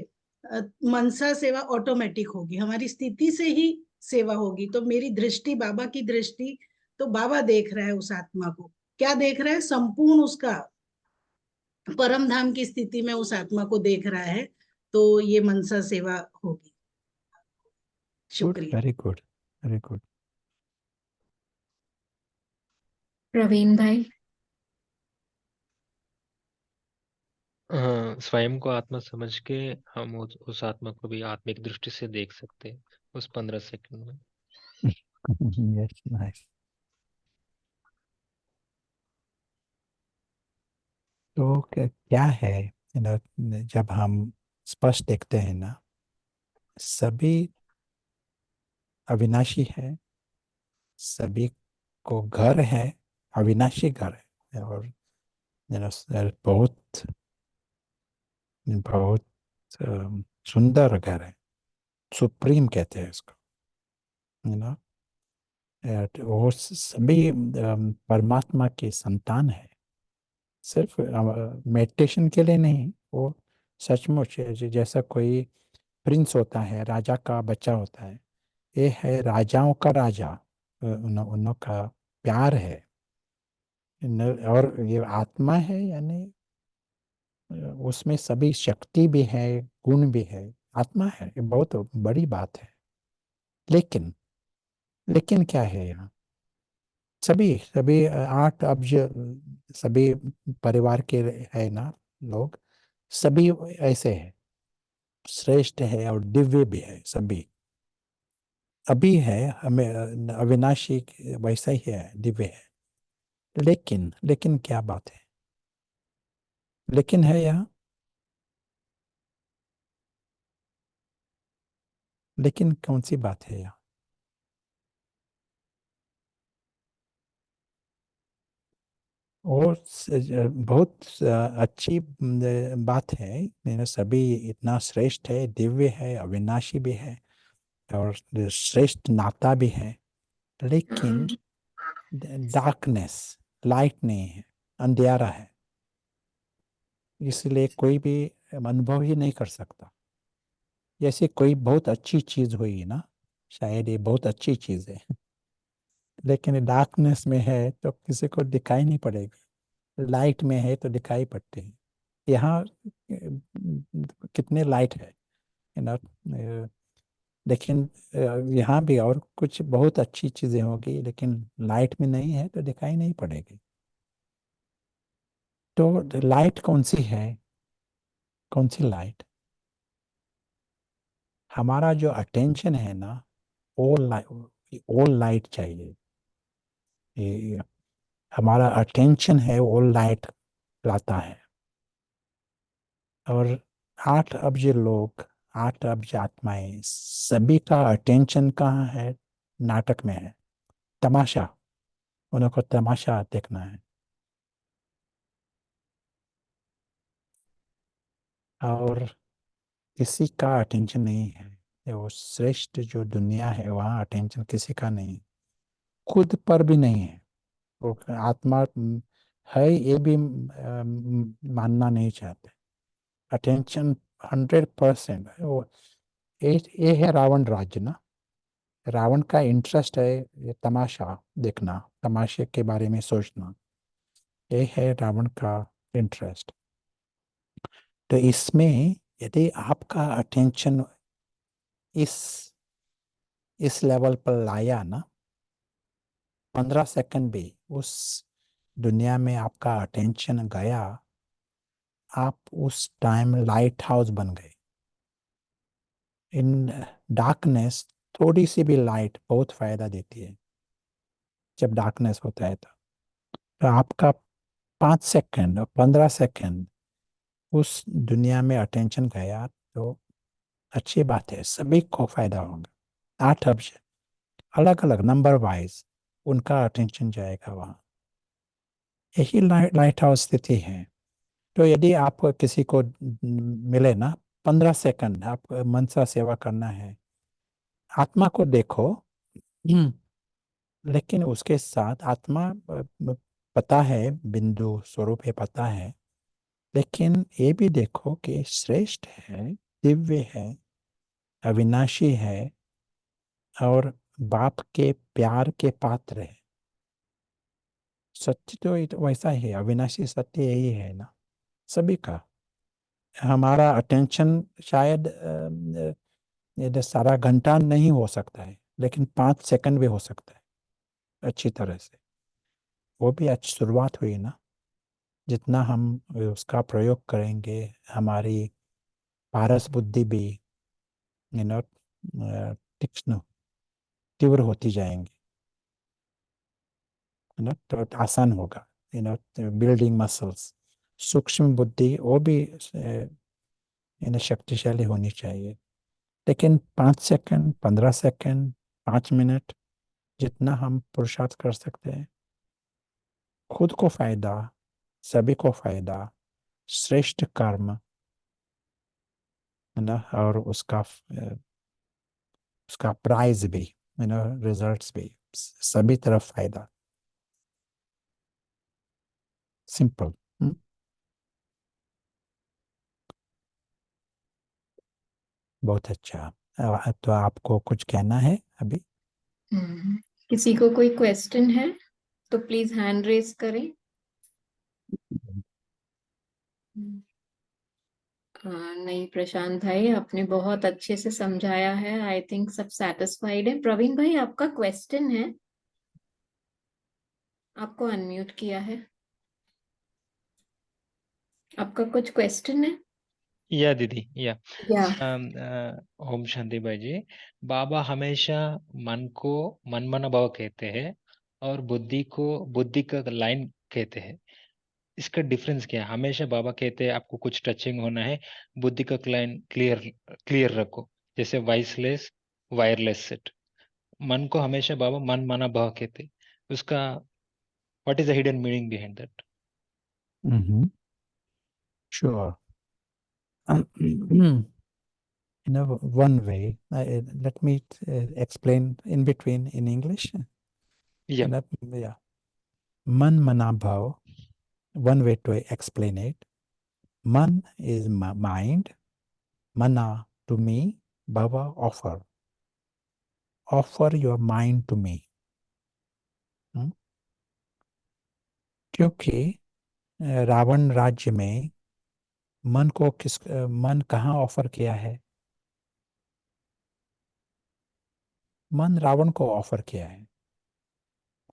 मनसा सेवा ऑटोमेटिक होगी, हमारी स्थिति से ही सेवा होगी। तो मेरी दृष्टि, बाबा की दृष्टि, तो बाबा देख रहा है उस आत्मा को, क्या देख रहा है, संपूर्ण उसका परम धाम की स्थिति में उस आत्मा को देख रहा है। तो ये मनसा सेवा होगी। गुड, शुक्रिया। Very good, very good. Praveen भाई। स्वयं को आत्मा समझ के हम उस आत्मा को भी आत्मिक दृष्टि से देख सकते हैं उस 15 सेकंड में। Yes, nice. तो क्या है ना, जब हम स्पष्ट देखते हैं ना, सभी अविनाशी है, सभी को घर है, अविनाशी घर है, और बहुत बहुत सुंदर घर है, सुप्रीम कहते हैं इसको, है ना। वो सभी परमात्मा के संतान है, सिर्फ मेडिटेशन के लिए नहीं, वो सचमुच जैसा कोई प्रिंस होता है, राजा का बच्चा होता है, ये है राजाओं का राजा, उनका प्यार है। और ये आत्मा है, यानी उसमें सभी शक्ति भी है, गुण भी है, आत्मा है, ये बहुत बड़ी बात है। लेकिन लेकिन क्या है यहाँ, सभी सभी 8 अब्ज सभी परिवार के है ना लोग, सभी ऐसे है, श्रेष्ठ है और दिव्य भी है, सभी अभी है, हमें अविनाशी वैसा ही है, दिव्य है। लेकिन क्या बात है, लेकिन है यहाँ, लेकिन कौन सी बात है यहाँ? और बहुत अच्छी बात है, सभी इतना श्रेष्ठ है, दिव्य है, अविनाशी भी है, और श्रेष्ठ नाता भी है। लेकिन डार्कनेस, लाइट नहीं है, अंधेरा है, इसलिए कोई भी अनुभव ही नहीं कर सकता। जैसे कोई बहुत अच्छी चीज हुई ना, शायद ये बहुत अच्छी चीज है, लेकिन डार्कनेस में है तो किसी को दिखाई नहीं पड़ेगी, लाइट में है तो दिखाई पड़ते हैं। यहाँ कितने लाइट है ना, लेकिन यहाँ भी और कुछ बहुत अच्छी चीजें होगी, लेकिन लाइट में नहीं है तो दिखाई नहीं पड़ेगी। तो लाइट कौन सी है, कौन सी लाइट? हमारा जो अटेंशन है ना, all लाइट चाहिए। ये हमारा अटेंशन है, all लाइट लाता है। और 8 अब्ज लोग 8 अब्ज आत्माएं, सभी का अटेंशन कहाँ है? नाटक में है, तमाशा। उनको तमाशा देखना है। और किसी का अटेंशन नहीं है। ये वो श्रेष्ठ जो दुनिया है वहाँ अटेंशन किसी का नहीं है, खुद पर भी नहीं है। वो आत्मा है ये भी मानना नहीं चाहते। अटेंशन 100% है वो। ये है रावण राज्य ना। रावण का इंटरेस्ट है ये तमाशा देखना, तमाशे के बारे में सोचना। ये है रावण का इंटरेस्ट। तो इसमें यदि आपका अटेंशन इस लेवल पर लाया ना, 15 सेकंड भी उस दुनिया में आपका अटेंशन गया, आप उस टाइम लाइट हाउस बन गए। इन डार्कनेस थोड़ी सी भी लाइट बहुत फायदा देती है जब डार्कनेस होता है। तो आपका 5 सेकंड और 15 सेकंड उस दुनिया में अटेंशन गया तो अच्छी बात है, सभी को फायदा होगा। 8 अब्ज अलग अलग नंबर वाइज उनका अटेंशन जाएगा वहाँ। यही लाइट हाउस स्थिति है। तो यदि आप किसी को मिले ना, 15 सेकंड आप मनसा सेवा करना है, आत्मा को देखो। लेकिन उसके साथ आत्मा पता है, बिंदु स्वरूप है, पता है। लेकिन ये भी देखो कि श्रेष्ठ है, दिव्य है, अविनाशी है और बाप के प्यार के पात्र है। सत्य तो वैसा ही है, अविनाशी सत्य यही है ना सभी का। हमारा अटेंशन शायद ये सारा घंटा नहीं हो सकता है, लेकिन 5 सेकंड भी हो सकता है अच्छी तरह से। वो भी अच्छी शुरुआत हुई ना। जितना हम उसका प्रयोग करेंगे, हमारी पारस बुद्धि भी तीक्ष्ण तीव्र होती जाएंगी, तो आसान होगा। बिल्डिंग मसल्स, सूक्ष्म बुद्धि वो भी शक्तिशाली होनी चाहिए। लेकिन 5 सेकंड, 15 सेकंड, 5 मिनट, जितना हम पुरुषार्थ कर सकते हैं, खुद को फायदा, सभी को फायदा, श्रेष्ठ कर्म है ना, और उसका प्राइज भी, रिजल्ट्स भी, सभी तरफ फायदा। सिंपल। बहुत अच्छा। तो आपको कुछ कहना है अभी? किसी को कोई क्वेश्चन है तो प्लीज हैंड रेज करें। नहीं प्रशांत भाई, आपने बहुत अच्छे से समझाया है। आई थिंक सब सेटिस्फाइड है। प्रवीण भाई, आपका क्वेश्चन है, आपको अनम्यूट किया है। आपका कुछ क्वेश्चन है? या दीदी, या या ओम शांति भाई जी। बाबा हमेशा मन को मन मन भाव कहते हैं और बुद्धि को बुद्धि का लाइन कहते हैं। इसका डिफरेंस क्या है? हमेशा बाबा कहते हैं आपको कुछ टचिंग होना है, बुद्धि का लाइन क्लियर रखो, जैसे वॉइसलेस वायरलेस सेट। मन को हमेशा बाबा मन माना भाव कहते हैं। उसका what is the hidden meaning behind that? Sure. One way, let me explain in between in English. Yeah. Yeah. Man mana bhav, one way to explain it. Man is mind, mana to me, bhava offer. Offer your mind to me. क्योंकि रावण राज्य में मन को मन कहाँ ऑफर किया है? मन रावण को ऑफर किया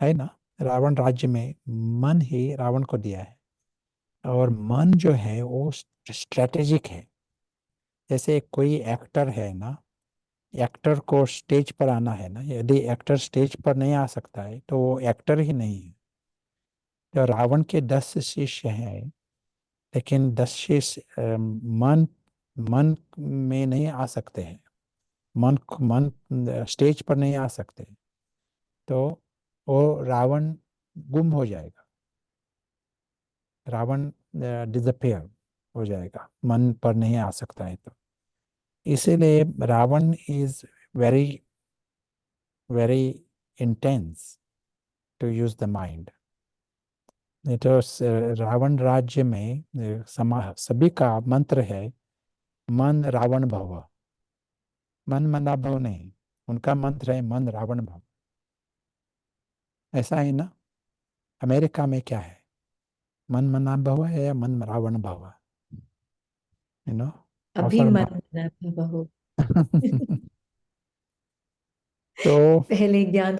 है ना। रावण राज्य में मन ही रावण को दिया है। और मन जो है वो स्ट्रेटेजिक है। जैसे कोई एक्टर है ना, एक्टर को स्टेज पर आना है ना, यदि एक्टर स्टेज पर नहीं आ सकता है तो वो एक्टर ही नहीं है। तो रावण के 10 शिष्य हैं, लेकिन 10 शिष्य मन मन में नहीं आ सकते हैं, मन स्टेज पर नहीं आ सकते, तो वो रावण गुम हो जाएगा, रावण डिसअपियर हो जाएगा, मन पर नहीं आ सकता है। तो इसीलिए Ravan is very very intense to use the mind. नहीं तो रावण राज्य में सभी का मंत्र है मन रावण भव, मन मना भव नहीं, उनका मंत्र है मन रावण भव। ऐसा है ना? अमेरिका में क्या है, मन मना भव है या मन रावण भव? यू नो, अभी मन मना भव हो। तो पहले ज्ञान।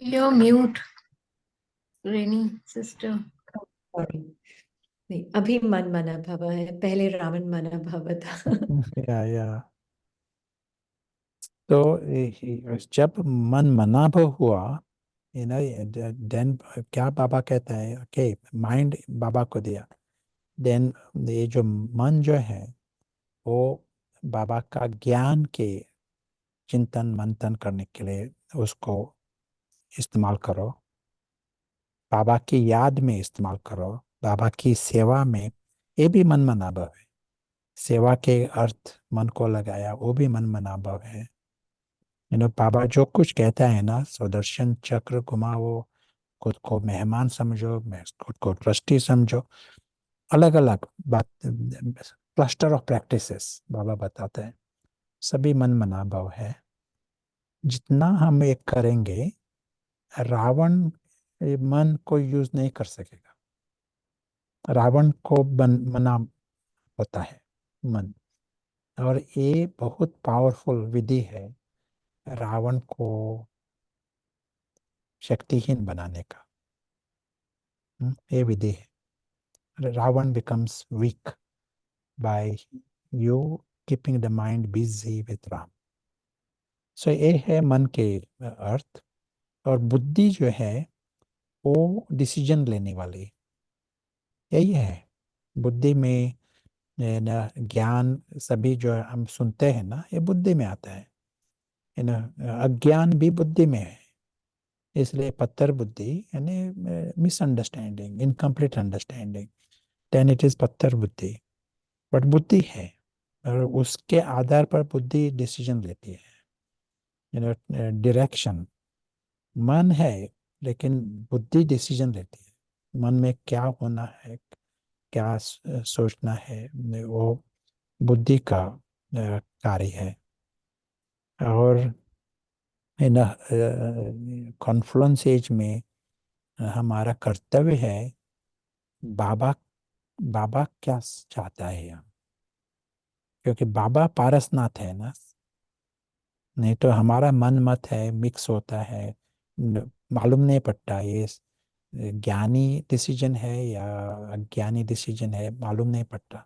You're mute, Rainy sister. Sorry, नहीं, अभी मन मना भव है, पहले रावण मना भव था। या तो जब मन मना भव हुआ, यू नो, देन क्या बाबा कहता है, ओके माइंड बाबा को दिया, देन ये जो मन जो है वो बाबा का ज्ञान के चिंतन मंथन करने के लिए उसको इस्तेमाल करो, बाबा की याद में इस्तेमाल करो, बाबा की सेवा में। ये भी मन मनाभव है, सेवा के अर्थ मन को लगाया, वो भी मन मनाभव है। बाबा जो कुछ कहता है ना, सुदर्शन चक्र घुमाओ, खुद को मेहमान समझो, खुद को ट्रस्टी समझो, अलग अलग बात, क्लस्टर ऑफ प्रैक्टिसेस बाबा बताते हैं, सभी मन मनाभव है। जितना हम एक करेंगे, रावण मन को यूज नहीं कर सकेगा, रावण को मना होता है मन, और ये बहुत पावरफुल विधि है रावण को शक्तिहीन बनाने का। ये विधि है, Ravan becomes weak by you keeping the mind busy with Ram. So ये है मन के अर्थ। और बुद्धि जो है वो डिसीजन लेने वाली, यही है बुद्धि में। ना ज्ञान सभी जो हम सुनते हैं ना, ये बुद्धि में आता है, ना अज्ञान भी बुद्धि में है। इसलिए पत्थर बुद्धि यानी misunderstanding, incomplete understanding, then it is पत्थर बुद्धि। बट बुद्धि है, और उसके आधार पर बुद्धि डिसीजन लेती है, डायरेक्शन। मन है लेकिन बुद्धि डिसीजन लेती है, मन में क्या होना है, क्या सोचना है, वो बुद्धि का कार्य है। और इन कॉन्फ्लुएंस एज में हमारा कर्तव्य है, बाबा बाबा क्या चाहता है हम, क्योंकि बाबा पारसनाथ है ना, नहीं तो हमारा मन मत है, मिक्स होता है, मालूम नहीं पड़ता ये ज्ञानी डिसीजन है या अज्ञानी डिसीजन है, मालूम नहीं पड़ता।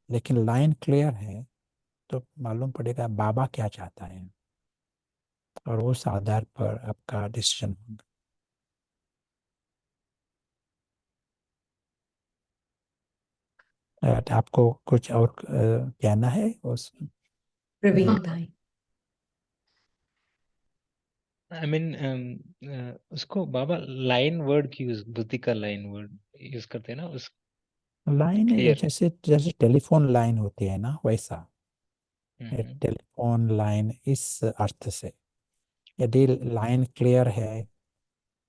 लेकिन लाइन क्लियर है तो मालूम पड़ेगा बाबा क्या चाहता है, और उस आधार पर आपका डिसीजन होगा। आपको कुछ और कहना है उस? प्रवीण भाई। आई मीन उसको बाबा लाइन वर्ड की यूज, बुद्धि का लाइन वर्ड यूज करते हैं ना, उस लाइन क्लियर। जैसे जैसे टेलीफोन लाइन होती है ना, वैसा टेलीफोन लाइन इस अर्थ से। यदि लाइन क्लियर है,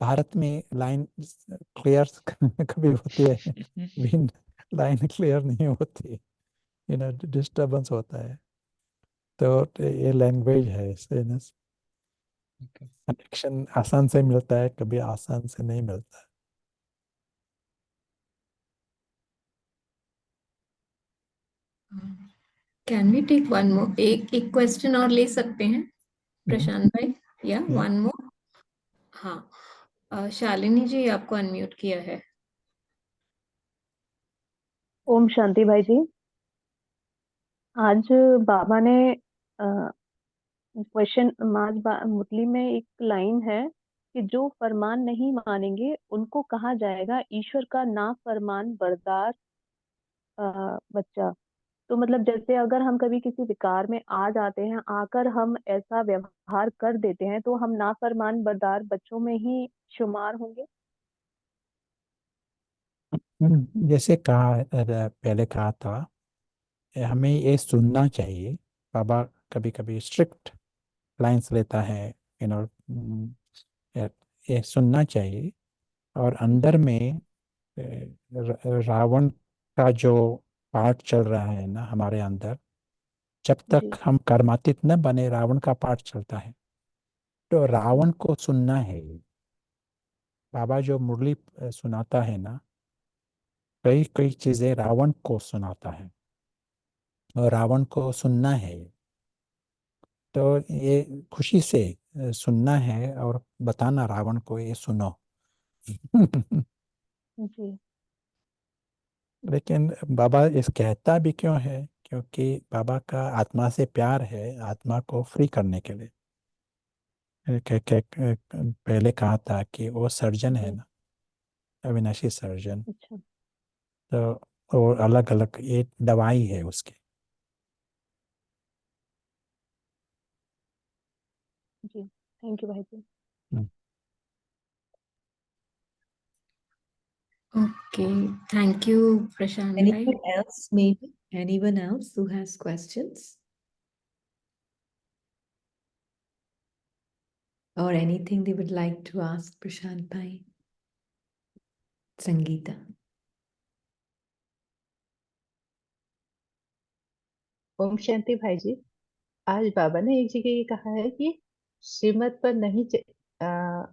भारत में लाइन क्लियर कभी होती है, विन लाइन क्लियर नहीं होती, डिस्टरबेंस होता है। तो ये लैंग्वेज है, इससे ना कनेक्शन आसान से मिलता है, कभी आसान से नहीं मिलता। Can we take one more, एक क्वेश्चन और ले सकते हैं प्रशांत भाई, या वन मोर? हाँ, शालिनी जी आपको अनम्यूट किया है। ओम शांति भाई जी, आज बाबा ने क्वेश्चन मुरली में एक लाइन है कि जो फरमान नहीं मानेंगे उनको कहा जाएगा ईश्वर का ना फरमान बरदार बच्चा। तो मतलब जैसे अगर हम कभी किसी विकार में आ जाते हैं, आकर हम ऐसा व्यवहार कर देते हैं, तो हम नाफरमान बरदार बच्चों में ही शुमार होंगे। जैसे कहा पहले कहा था, हमें ये सुनना चाहिए। बाबा कभी कभी स्ट्रिक्ट लाइंस लेता है, यू नो, ये सुनना चाहिए। और अंदर में रावण का जो पार्ट चल रहा है ना हमारे अंदर, जब जी तक हम कर्मातीत न बने रावण का पार्ट चलता है। तो रावण को सुनना है। बाबा जो मुरली सुनाता है ना, कई कई चीजें रावण को सुनाता है और रावण को सुनना है। तो ये खुशी से सुनना है और बताना रावण को ये सुनो। जी लेकिन बाबा इस कहता भी क्यों है? क्योंकि बाबा का आत्मा से प्यार है, आत्मा को फ्री करने के लिए। पहले कहा था कि वो सर्जन है जी ना, अविनाशी सर्जन। अच्छा तो और अलग अलग ये दवाई है उसकी। जी थैंक यू भाई जी। हम्म। ओके, थैंक यू प्रशांत भाई। Anyone else, maybe? Anyone else who has questions? Or anything they would like to ask Prashant Bhai? Sangeeta. Om Shanti भाई जी। आज बाबा ने एक जगह ये कहा है कि श्रीमत पर नहीं आ,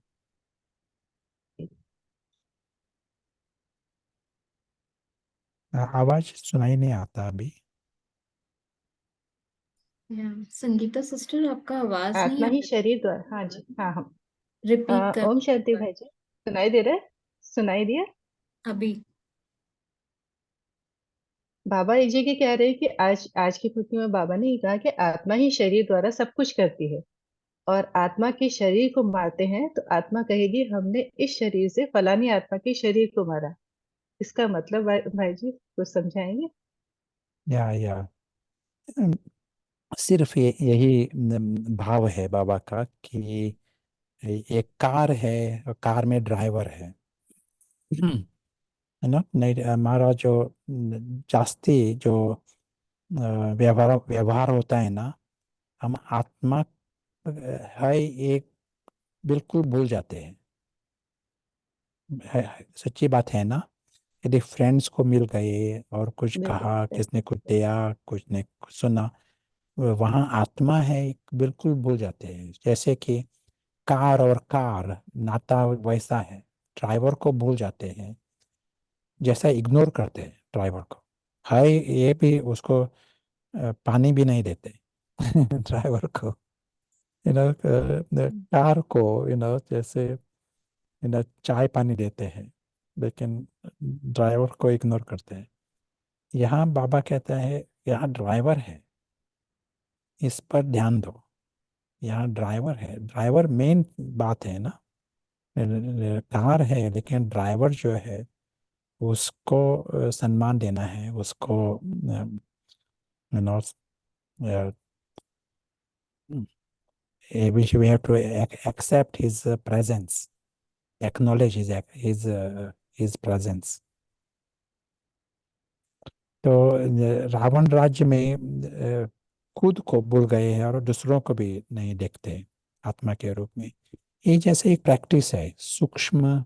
आवाज सुनाई नहीं आता अभी। संगीता सिस्टर, आपका आवाज नहीं आत्मा आ ही रहा, शरीर द्वारा, हाँ जी, हाँ हम रिपीट कर ओम शांति भाई जी, सुनाई दे रहा है? सुनाई दिया? अभी। बाबा एक जगह कह रहे हैं कि आज आज की पृथ्वी में बाबा ने ये कहा कि आत्मा ही शरीर द्वारा सब कुछ करती है, और आत्मा के शरीर को मारते हैं तो आत्मा कहेगी हमने इस शरीर से फलानी आत्मा के शरीर को मारा। इसका मतलब भाई जी कुछ समझाएंगे? या सिर्फ यही भाव है बाबा का कि एक कार है और कार में ड्राइवर है। है ना? नहीं, हमारा जो जास्ती जो व्यवहार व्यवहार होता है ना, हम आत्मा है एक बिल्कुल भूल जाते हैं। सच्ची बात है ना? यदि फ्रेंड्स को मिल गए और कुछ बिल्कुल कहा, किसने कुछ दिया, कुछ ने कुछ सुना, वहाँ आत्मा है एक बिल्कुल भूल जाते हैं। जैसे कि कार और कार नाता वैसा है, ड्राइवर को भूल जाते हैं, जैसा इग्नोर करते हैं ड्राइवर को। है ये भी उसको पानी भी नहीं देते ड्राइवर को। कार को जैसे चाय पानी देते हैं, लेकिन ड्राइवर को इग्नोर करते हैं। यहाँ बाबा कहता है यहाँ ड्राइवर है, इस पर ध्यान दो। यहाँ ड्राइवर है, ड्राइवर मेन बात है ना। कार है लेकिन ड्राइवर जो है उसको सम्मान देना है, उसको you know we have to accept his presence, acknowledge his presence। तो रावण राज्य में खुद को भूल गए हैं और दूसरों को भी नहीं देखते आत्मा के रूप में। ये जैसे एक प्रैक्टिस है, सूक्ष्म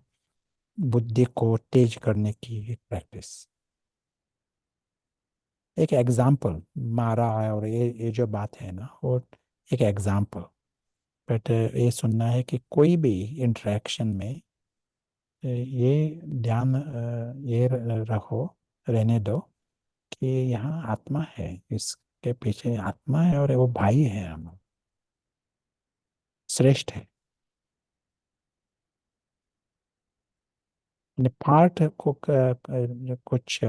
बुद्धि को तेज करने की एक प्रैक्टिस। एक एग्जाम्पल मारा है, और ये जो बात है ना वो एक एग्जाम्पल। बट ये सुनना है कि कोई भी इंटरेक्शन में ये ध्यान रखो, रहने दो कि यहाँ आत्मा है, इसके पीछे आत्मा है और वो भाई है, हम श्रेष्ठ है। पार्ट को कुछ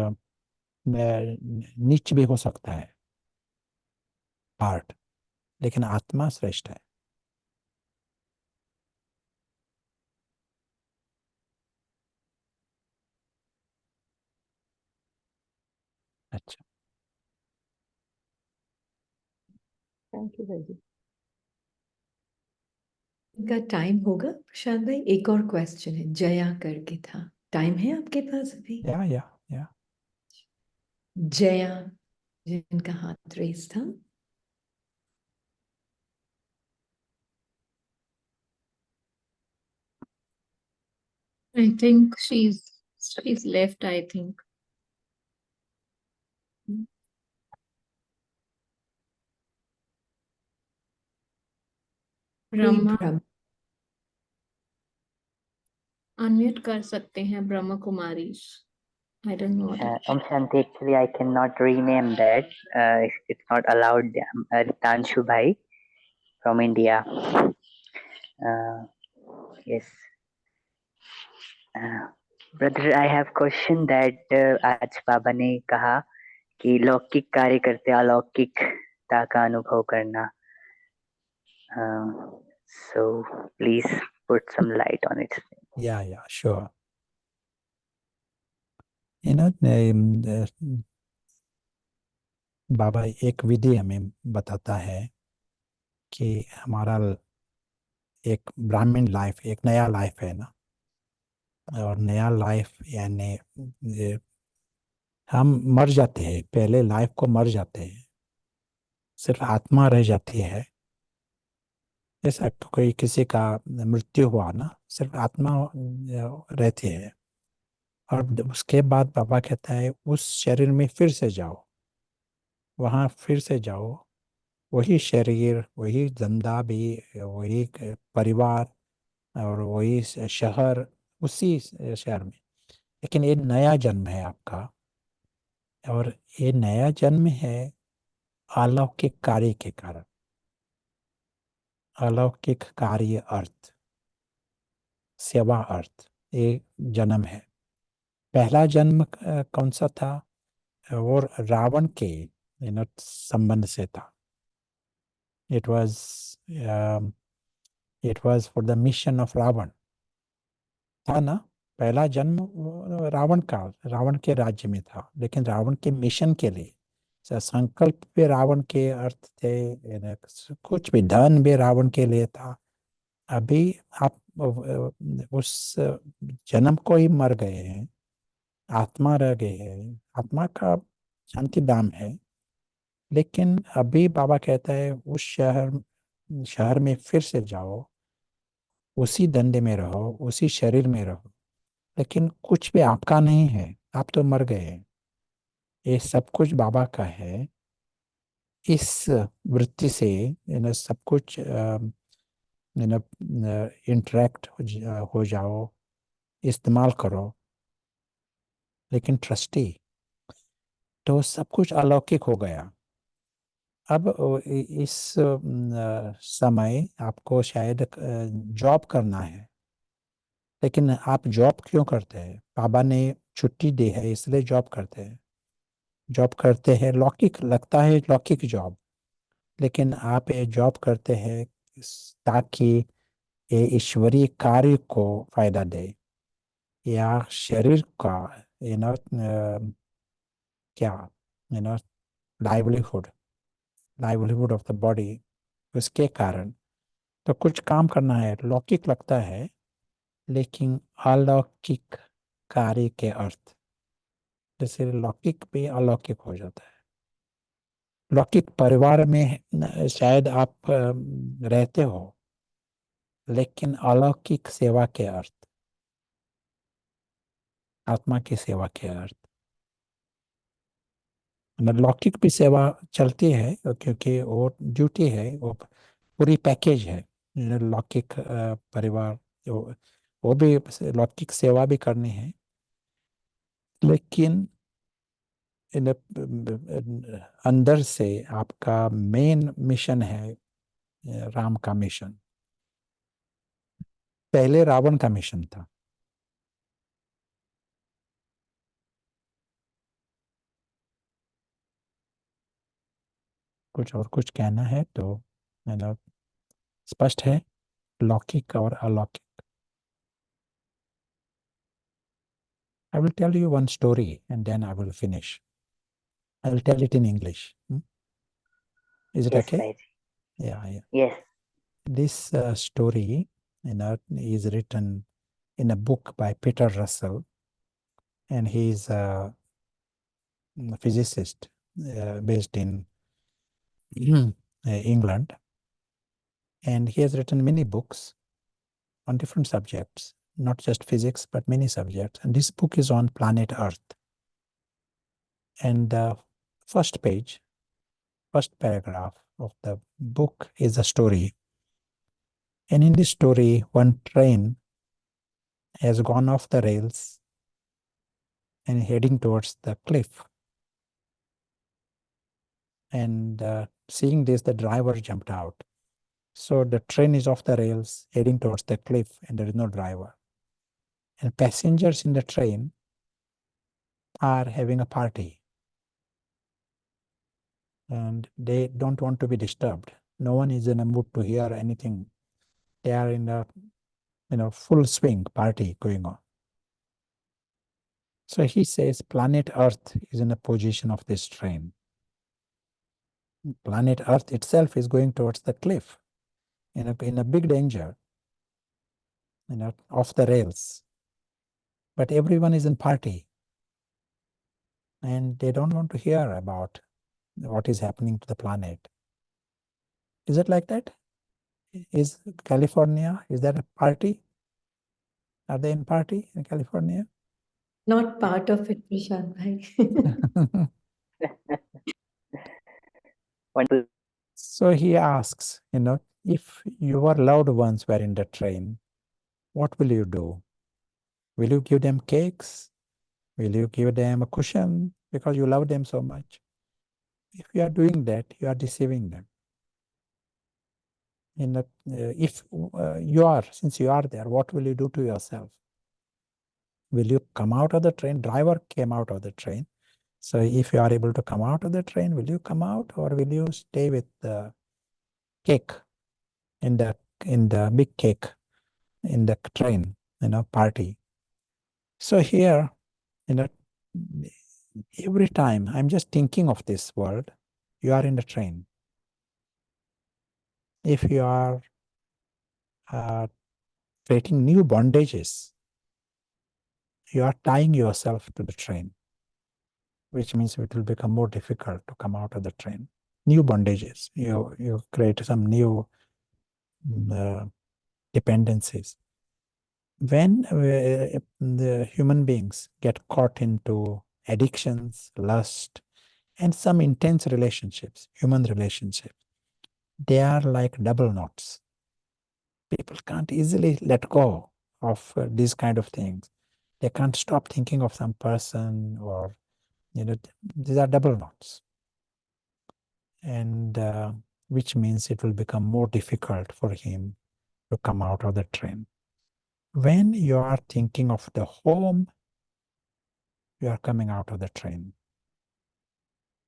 नीच भी हो सकता है पार्ट, लेकिन आत्मा श्रेष्ठ है। थैंक यू भाई जी। इनका टाइम होगा प्रशांत भाई? एक और क्वेश्चन है, जया करके था। टाइम है आपके पास अभी? या जया जिनका हाथ रेस था। I think she's left, I think. Brahma unmute कर सकते हैं, Brahma Kumari. I don't know what it Om Shanti, actually I cannot rename that. It's not allowed. Ritanshu Bhai from India. Yes. Brother, I have question that आज बाबा ने कहा कि लौकिक कार्य करते अलौकिकता का अनुभव करना. So please put some light on it. Yeah, sure. बाबा एक विधि हमें बताता है कि हमारा एक ब्राह्मण लाइफ, एक नया लाइफ है ना, और नया लाइफ यानी हम मर जाते हैं, पहले लाइफ को मर जाते हैं, सिर्फ आत्मा रह जाती है। जैसा कोई किसी का मृत्यु हुआ ना, सिर्फ आत्मा रहती है, और उसके बाद बाबा कहता है उस शरीर में फिर से जाओ, वहाँ फिर से जाओ, वही शरीर, वही धंधा भी, वही परिवार और वही शहर, उसी शहर में, लेकिन ये नया जन्म है आपका, और ये नया जन्म है अलौकिक कार्य के कारण। अलौकिक कार्य अर्थ, सेवा अर्थ, ये जन्म है। पहला जन्म कौन सा था? वो रावण के संबंध से था। It was for the mission of Ravan, था ना। पहला जन्म रावण का, रावण के राज्य में था, लेकिन रावण के मिशन के लिए। संकल्प भी रावण के अर्थ थे, कुछ भी धन भी रावण के लिए था। अभी आप उस जन्म को ही मर गए हैं, आत्मा रह गए हैं, आत्मा का शांति धाम है। लेकिन अभी बाबा कहता है उस शहर में फिर से जाओ, उसी धंधे में रहो, उसी शरीर में रहो, लेकिन कुछ भी आपका नहीं है, आप तो मर गए हैं। ये सब कुछ बाबा का है। इस वृत्ति से सब कुछ इंटरेक्ट हो जाओ, इस्तेमाल करो, लेकिन ट्रस्टी, तो सब कुछ अलौकिक हो गया। अब इस समय आपको शायद जॉब करना है, लेकिन आप जॉब क्यों करते हैं? बाबा ने छुट्टी दी है इसलिए जॉब करते हैं। जॉब करते हैं, लौकिक लगता है, लौकिक जॉब, लेकिन आप ये जॉब करते हैं ताकि ये ईश्वरीय कार्य को फायदा दे, या शरीर का क्या लाइवलीहुड ऑफ द बॉडी, उसके कारण तो कुछ काम करना है। लौकिक लगता है, लेकिन अलौकिक कार्य के अर्थ, जैसे लौकिक भी अलौकिक हो जाता है। लौकिक परिवार में शायद आप रहते हो, लेकिन अलौकिक सेवा के अर्थ, आत्मा की सेवा के अर्थ, लौकिक भी सेवा चलती है, क्योंकि वो ड्यूटी है, वो पूरी पैकेज है। लौकिक परिवार, वो भी लौकिक सेवा भी करनी है, लेकिन अंदर से आपका मेन मिशन है राम का मिशन। पहले रावण का मिशन था। कुछ और कुछ कहना है तो मतलब स्पष्ट है, लौकिक और अलौकिक। I will tell you one story and then I will finish. I will tell it in English. Is it Yes, okay? Bhai. Yeah. Yes. This story, is written in a book by Peter Russell, and he's a physicist based in England, and he has written many books on different subjects, not just physics, but many subjects. And this book is on planet Earth. And the first page, first paragraph of the book is a story. And in this story, one train has gone off the rails and heading towards the cliff. And seeing this, the driver jumped out. So the train is off the rails, heading towards the cliff, and there is no driver. And passengers in the train are having a party. And they don't want to be disturbed. No one is in a mood to hear anything. They are in a full swing party going on. So he says planet Earth is in a position of this train. Planet Earth itself is going towards the cliff in a big danger, off the rails. But everyone is in party and they don't want to hear about what is happening to the planet. Is it like that? Is California, is that a party? Are they in party in California? Not part of it, Prashant bhai. Wonderful. So he asks, if your loved ones were in the train, what will you do? Will you give them cakes? Will you give them a cushion because you love them so much? If you are doing that, you are deceiving them. If since you are there, what will you do to yourself? Will you come out of the train? Driver came out of the train. So if you are able to come out of the train, will you come out or will you stay with the cake in the big cake in the train, party? So here, every time I'm just thinking of this world, you are in the train. If you are creating new bondages, you are tying yourself to the train, which means it will become more difficult to come out of the train. New bondages, you create some new dependencies. When the human beings get caught into addictions, lust, and some intense relationships, human relationships, they are like double knots. People can't easily let go of these kind of things. They can't stop thinking of some person, or these are double knots, and which means it will become more difficult for him to come out of the train. When you are thinking of the home, you are coming out of the train.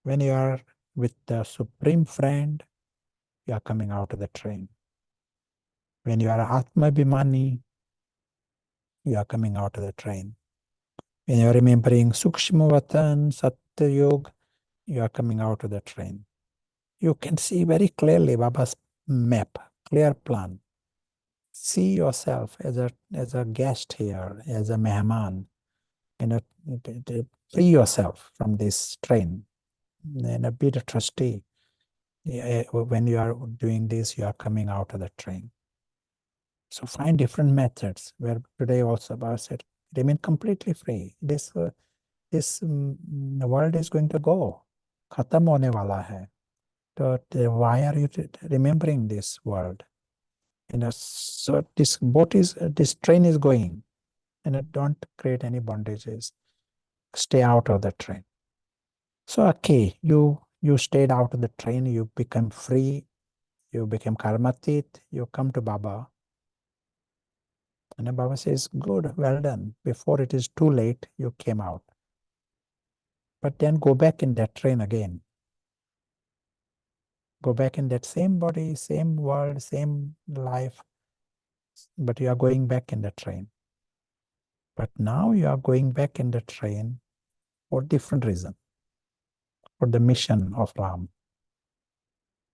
When you are with the supreme friend, you are coming out of the train. When you are Atmabhimani, you are coming out of the train. When you are remembering Sukshmavatan, Satya Yoga, you are coming out of the train. You can see very clearly Baba's map, clear plan. See yourself as a guest here, as a mehman. Free yourself from this train and be the trustee. When you are doing this, you are coming out of the train. So find different methods, where today also Baba said, remain completely free. This world is going to go. Khatam hone wala hai. But why are you remembering this world? So this train is going, and don't create any bondages. Stay out of the train. So okay, you stayed out of the train, you become free, you became karmatit, you come to Baba. And Baba says, good, well done. Before it is too late, you came out. But then go back in that train again. Go back in that same body, same world, same life. But you are going back in the train. But now you are going back in the train for different reason. For the mission of Ram.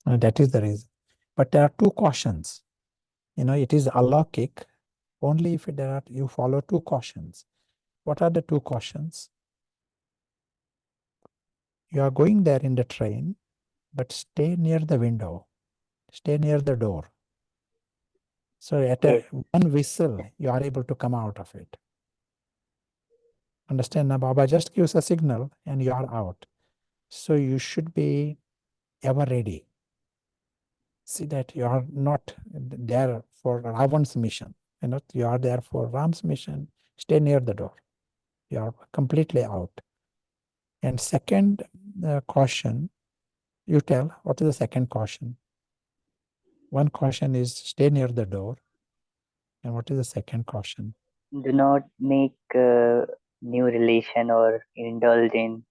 And that is the reason. But there are two cautions. It is alaukic only if you follow two cautions. What are the two cautions? You are going there in the train, but stay near the window, stay near the door. So at one whistle, you are able to come out of it. Understand? Now Baba just gives a signal and you are out. So you should be ever ready. See that you are not there for Ravan's mission. You are there for Ram's mission. Stay near the door. You are completely out. And second caution, you tell, what is the second caution? One caution is stay near the door. And what is the second caution? Do not make new relation or indulge in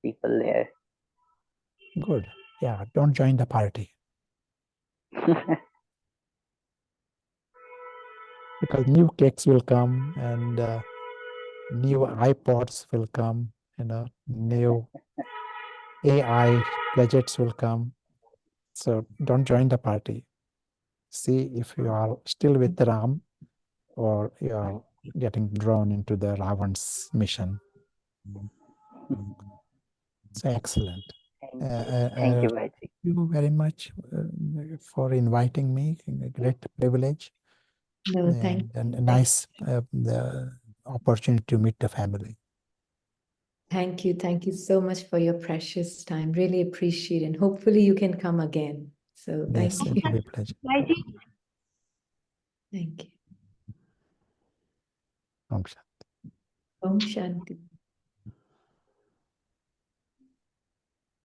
people there. Good. Yeah, don't join the party. Because new cakes will come and new iPods will come, new AI gadgets will come. So don't join the party. See if you are still with Ram or you are getting drawn into the Ravan's mission. So excellent. Thank you, Bhaiji. Thank you very much for inviting me. A great privilege. No, thank And a nice the opportunity to meet the family. Thank you. Thank you so much for your precious time. Really appreciate it. And hopefully you can come again. So thank Yes, you. it will be a pleasure. Thank you. Om Shanti. Om Shanti.